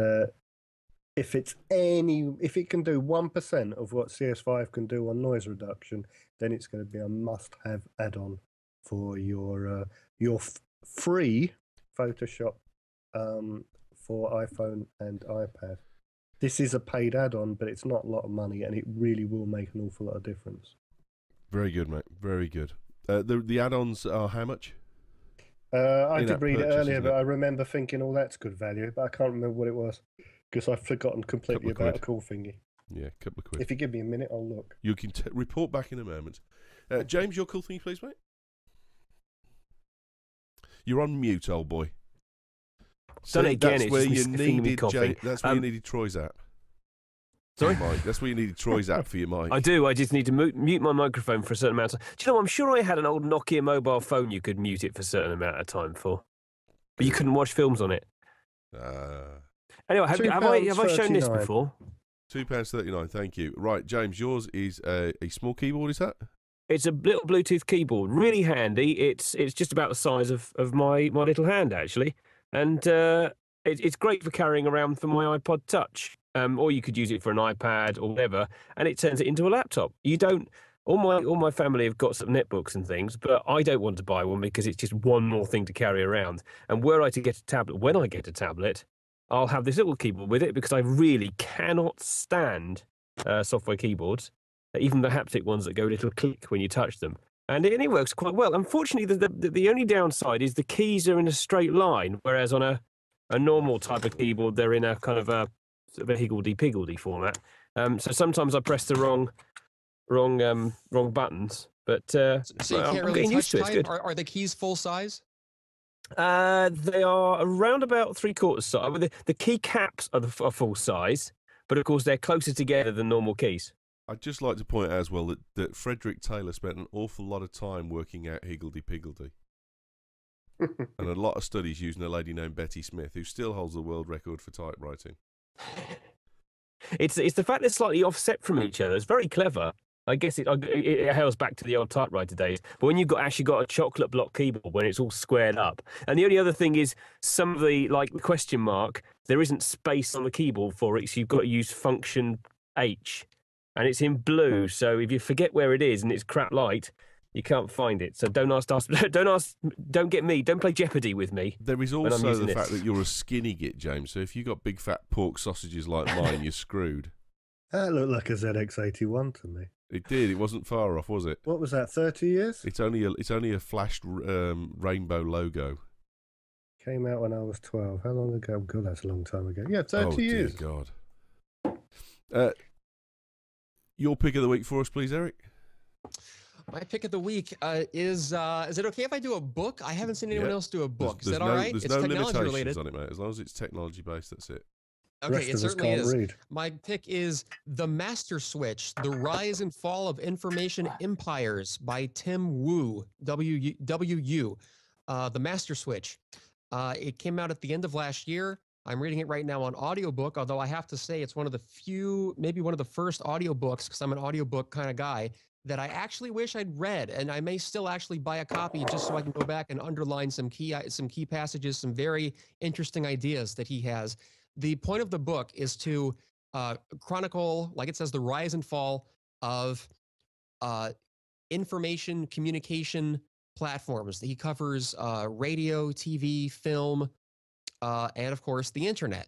if it can do 1% of what CS5 can do on noise reduction, then it's going to be a must-have add-on for your free Photoshop for iPhone and iPad. This is a paid add-on, but it's not a lot of money, and it really will make an awful lot of difference.
Very good, mate. Very good. The add-ons are how much?
I did read it earlier, but I remember thinking, "Oh, that's good value," but I can't remember what it was, because I've forgotten completely about a cool thingy.
Yeah, a couple of quid.
If you give me a minute, I'll look.
You can report back in a moment. James, your cool thingy, please, mate. You're on mute, old boy.
Done it again.
That's where you needed. That's where you needed Troy's app.
Sorry?
Mike. That's what you need Troy's app for your mic.
I do. I just need to mute my microphone for a certain amount of time. Do you know, I'm sure I had an old Nokia mobile phone you could mute it for a certain amount of time for. But you couldn't watch films on it. Anyway, have I shown this before?
£2.39, thank you. Right, James, yours is a small keyboard, is that?
It's a little Bluetooth keyboard, really handy. It's just about the size of my little hand, actually. And it's great for carrying around for my iPod Touch. Or you could use it for an iPad or whatever, and it turns it into a laptop. You don't. All my family have got some netbooks and things, but I don't want to buy one because it's just one more thing to carry around. And were I to get a tablet, when I get a tablet, I'll have this little keyboard with it because I really cannot stand software keyboards, even the haptic ones that go a little click when you touch them. And it works quite well. Unfortunately, the only downside is the keys are in a straight line, whereas on a normal type of keyboard, they're in a kind of a sort of a higgledy-piggledy format. So sometimes I press the wrong buttons. But
so you
I'm
can't really
getting used
touch
to it.
type? Are the keys full size?
They are around about 3/4 size. The key caps are are full size, but of course they're closer together than normal keys.
I'd just like to point out as well that Frederick Taylor spent an awful lot of time working out higgledy-piggledy. And a lot of studies using a lady named Betty Smith, who still holds the world record for typewriting.
It's the fact they're slightly offset from each other. It's very clever. I guess it hails back to the old typewriter days. But when you've actually got a chocolate block keyboard, when it's all squared up. And the only other thing is some of the, like the question mark, there isn't space on the keyboard for it, so you've got to use function H. And it's in blue, so if you forget where it is and it's crap light, you can't find it. So don't play Jeopardy with me.
There is also the fact that you're a skinny git, James. So if you've got big fat pork sausages like mine, you're screwed.
That looked like a ZX81 to me.
It did. It wasn't far off, was it?
What was that? 30 years?
It's only a flashed rainbow logo.
Came out when I was 12. How long ago? God, that's a long time ago. Yeah, 30 years.
Dear God. Your pick of the week for us, please, Erik.
My pick of the week is it okay if I do a book? I haven't seen anyone else do a book. Is that all right?
There's
It's
no
technology
limitations
related.
on it, mate. As long as it's technology based, that's it.
Okay, it certainly is.
Read.
My pick is The Master Switch, The Rise and Fall of Information Empires by Tim Wu, W-U. The Master Switch. It came out at the end of last year. I'm reading it right now on audiobook, although I have to say it's one of the few, maybe one of the first audiobooks, because I'm an audiobook kind of guy, that I actually wish I'd read, and I may still actually buy a copy just so I can go back and underline some key passages, some very interesting ideas that he has. The point of the book is to chronicle, like it says, the rise and fall of information communication platforms. He covers radio, TV, film, and of course the internet.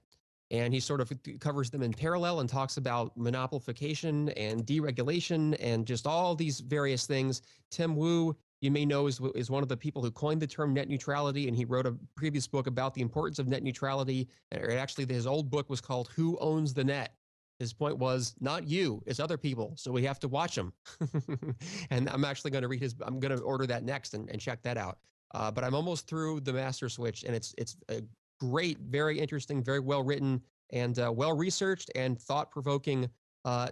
And he sort of covers them in parallel and talks about monopolification and deregulation and just all these various things. Tim Wu, you may know, is one of the people who coined the term net neutrality, and he wrote a previous book about the importance of net neutrality. Actually, his old book was called Who Owns the Net? His point was, not you, it's other people, so we have to watch them. And I'm actually going to I'm going to order that next and check that out. But I'm almost through The Master Switch, and it's a great, very interesting, very well written, and well researched and thought-provoking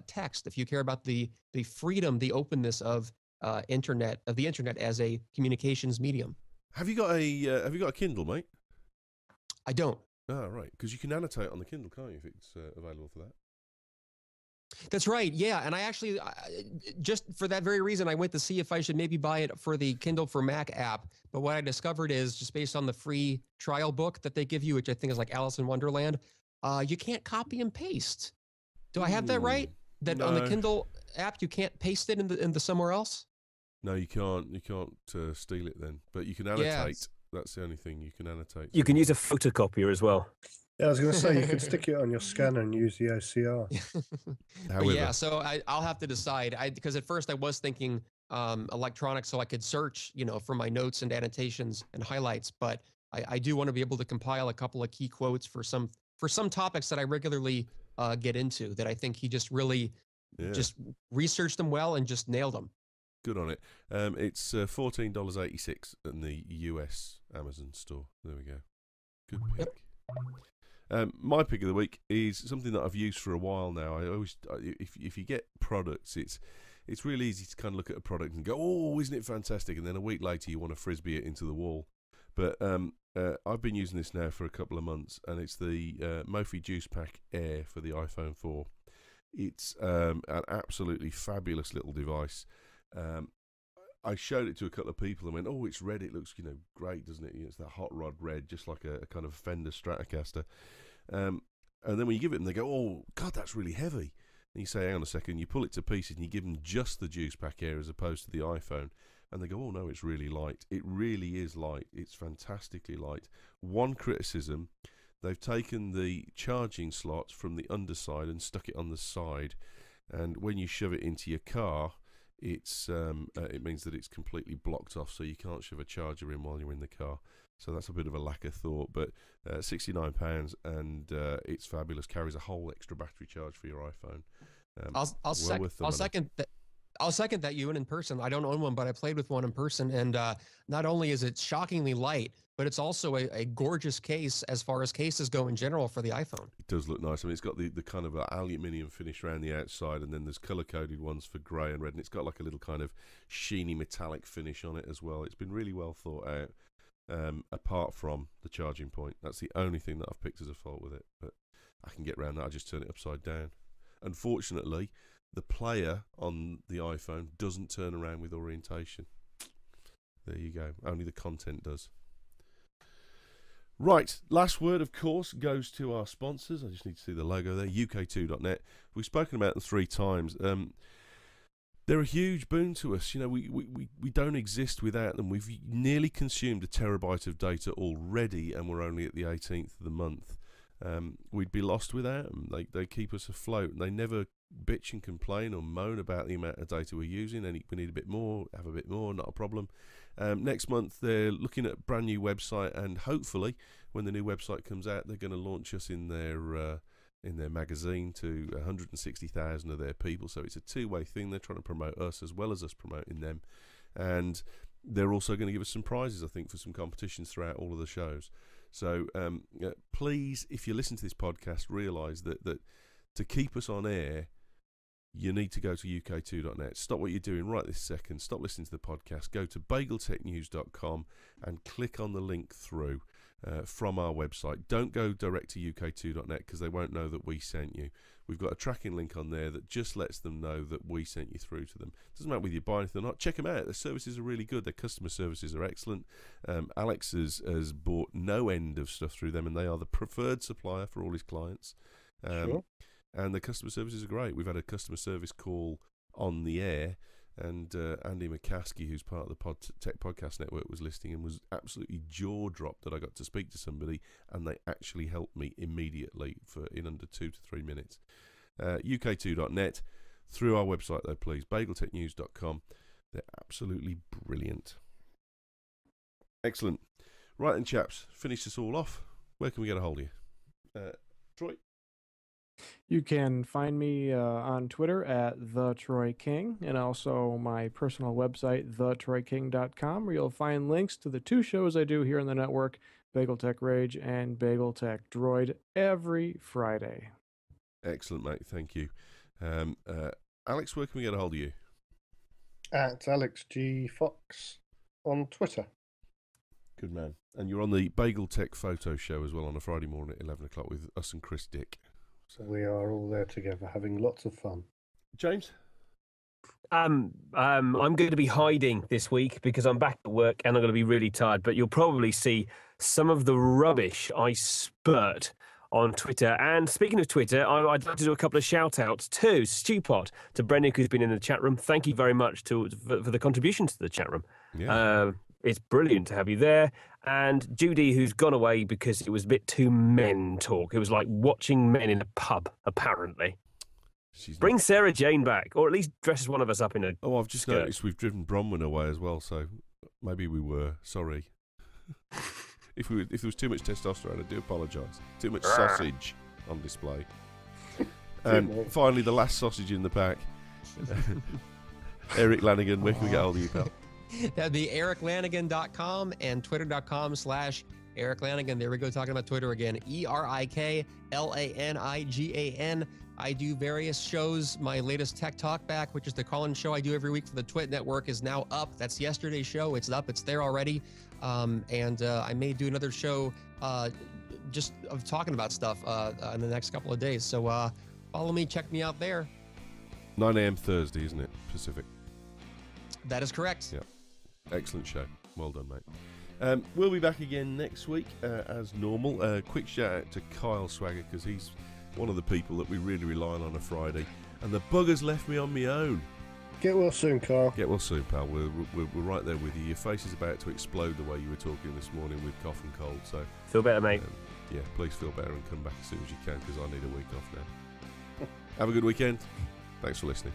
text. If you care about the freedom, the openness of the internet as a communications medium.
Have you got a Kindle, mate?
I don't.
Oh, right, because you can annotate on the Kindle, can't you, if it's available for that?
That's right. Yeah. And I actually, just for that very reason, I went to see if I should maybe buy it for the Kindle for Mac app. But what I discovered is, just based on the free trial book that they give you, which I think is like Alice in Wonderland, you can't copy and paste. Do I have that right? That on the Kindle app, you can't paste it in the somewhere else?
No, you can't. You can't steal it then. But you can annotate. Yeah, that's the only thing you can annotate.
You can use a photocopier as well.
Yeah, I was going to say, you could stick it on your scanner and use the OCR.
Yeah, so I'll have to decide. Because at first I was thinking electronic, so I could search, for my notes and annotations and highlights. But I do want to be able to compile a couple of key quotes for some topics that I regularly get into, that I think he just really just researched them well and just nailed them.
Good on it. It's $14.86 in the US Amazon store. There we go. Good pick. My pick of the week is something that I've used for a while now. I always, if you get products, it's really easy to kind of look at a product and go, oh, isn't it fantastic? And then a week later you want to frisbee it into the wall. But I've been using this now for a couple of months, and it's the Mophie Juice Pack Air for the iPhone 4. It's an absolutely fabulous little device. I showed it to a couple of people and went, oh, it's red. It looks, great, doesn't it? It's that hot rod red, just like a kind of Fender Stratocaster. And then when you give it them, they go, oh, God, that's really heavy. And you say, hang on a second. You pull it to pieces and you give them just the Juice Pack Air as opposed to the iPhone. And they go, oh, no, it's really light. It really is light. It's fantastically light. One criticism, they've taken the charging slots from the underside and stuck it on the side. And when you shove it into your car, it means that it's completely blocked off, so you can't shove a charger in while you're in the car. So that's a bit of a lack of thought, but £69 and it's fabulous. Carries a whole extra battery charge for your iPhone.
I'll second that. I'll second that, Ewan, in person. I don't own one, but I played with one in person, and not only is it shockingly light, but it's also a gorgeous case as far as cases go in general for the iPhone. It
does look nice. I mean, it's got the kind of aluminium finish around the outside, and then there's colour-coded ones for grey and red, and it's got like a little kind of sheeny metallic finish on it as well. It's been really well thought out, apart from the charging point. That's the only thing that I've picked as a fault with it, but I can get around that. I just turn it upside down. Unfortunately, the player on the iPhone doesn't turn around with orientation. There you go. Only the content does. Right, last word, of course, goes to our sponsors. I just need to see the logo there, UK2.net. We've spoken about them 3 times. They're a huge boon to us. We don't exist without them. We've nearly consumed a terabyte of data already, and we're only at the 18th of the month. We'd be lost without them. They keep us afloat. They never bitch and complain or moan about the amount of data we're using. And we need a bit more, have a bit more, not a problem. Next month they're looking at a brand new website, and hopefully when the new website comes out, they're going to launch us in their magazine to 160,000 of their people. So it's a two-way thing. They're trying to promote us as well as us promoting them, and they're also going to give us some prizes, I think, for some competitions throughout all of the shows. So please, if you listen to this podcast, realise that to keep us on air, you need to go to UK2.net. Stop what you're doing right this second. Stop listening to the podcast. Go to BagelTechNews.com and click on the link through from our website. Don't go direct to UK2.net because they won't know that we sent you. We've got a tracking link on there that just lets them know that we sent you through to them. Doesn't matter whether you buy anything or not. Check them out. Their services are really good. Their customer services are excellent. Alex has bought no end of stuff through them, and they are the preferred supplier for all his clients.
Sure.
And the customer services are great. We've had a customer service call on the air, and Andy McCaskey, who's part of the Tech Podcast Network, was listening and was absolutely jaw-dropped that I got to speak to somebody, and they actually helped me immediately in under 2 to 3 minutes. UK2.net, through our website though, please, BagelTechNews.com. They're absolutely brilliant. Excellent. Right then, chaps, finish this all off. Where can we get a hold of you? Troy?
You can find me on Twitter at @TheTroyKing, and also my personal website, thetroyking.com, where you'll find links to the 2 shows I do here on the network, Bagel Tech Rage and Bagel Tech Droid, every Friday.
Excellent, mate. Thank you. Alex, where can we get a hold of you?
At Alex G. Fox on Twitter.
Good man. And you're on the Bagel Tech Photo Show as well on a Friday morning at 11 o'clock with us and Chris Dick.
So we are all there together having lots of fun.
James?
I'm going to be hiding this week because I'm back at work and I'm going to be really tired, but you'll probably see some of the rubbish I spurt on Twitter. And speaking of Twitter, I'd like to do a couple of shout-outs to Stewpot, to Brennick, who's been in the chat room. Thank you very much for the contributions to the chat room.
Yeah.
It's brilliant to have you there. And Judy, who's gone away because it was a bit too men talk. It was like watching men in a pub, apparently. Bring Sarah Jane back, or at least dress one of us up in a
I've just noticed we've driven Bronwyn away as well, so maybe we were. Sorry. If there was too much testosterone, I do apologise. Too much sausage on display. And finally, the last sausage in the pack. Erik Lanigan, where can we get hold of you, pal?
That'd be eriklanigan.com and twitter.com/ErikLanigan. Erik Lanigan. There we go, talking about Twitter again. ErikLanigan. I do various shows. My latest Tech Talk Back, which is the call-in show I do every week for the Twit Network, is now up. That's yesterday's show. It's up. It's there already. And I may do another show just of talking about stuff in the next couple of days. So follow me. Check me out there.
9 a.m. Thursday, isn't it? Pacific.
That is correct.
Yeah. Excellent show. Well done, mate. We'll be back again next week as normal. Quick shout out to Kyle Swagger, because he's one of the people that we really rely on a Friday. And the bugger's left me on my own.
Get well soon, Carl.
Get well soon, pal. We're right there with you. Your face is about to explode the way you were talking this morning with cough and cold. So
Feel better, mate.
Yeah, please feel better and come back as soon as you can, because I need a week off now. Have a good weekend. Thanks for listening.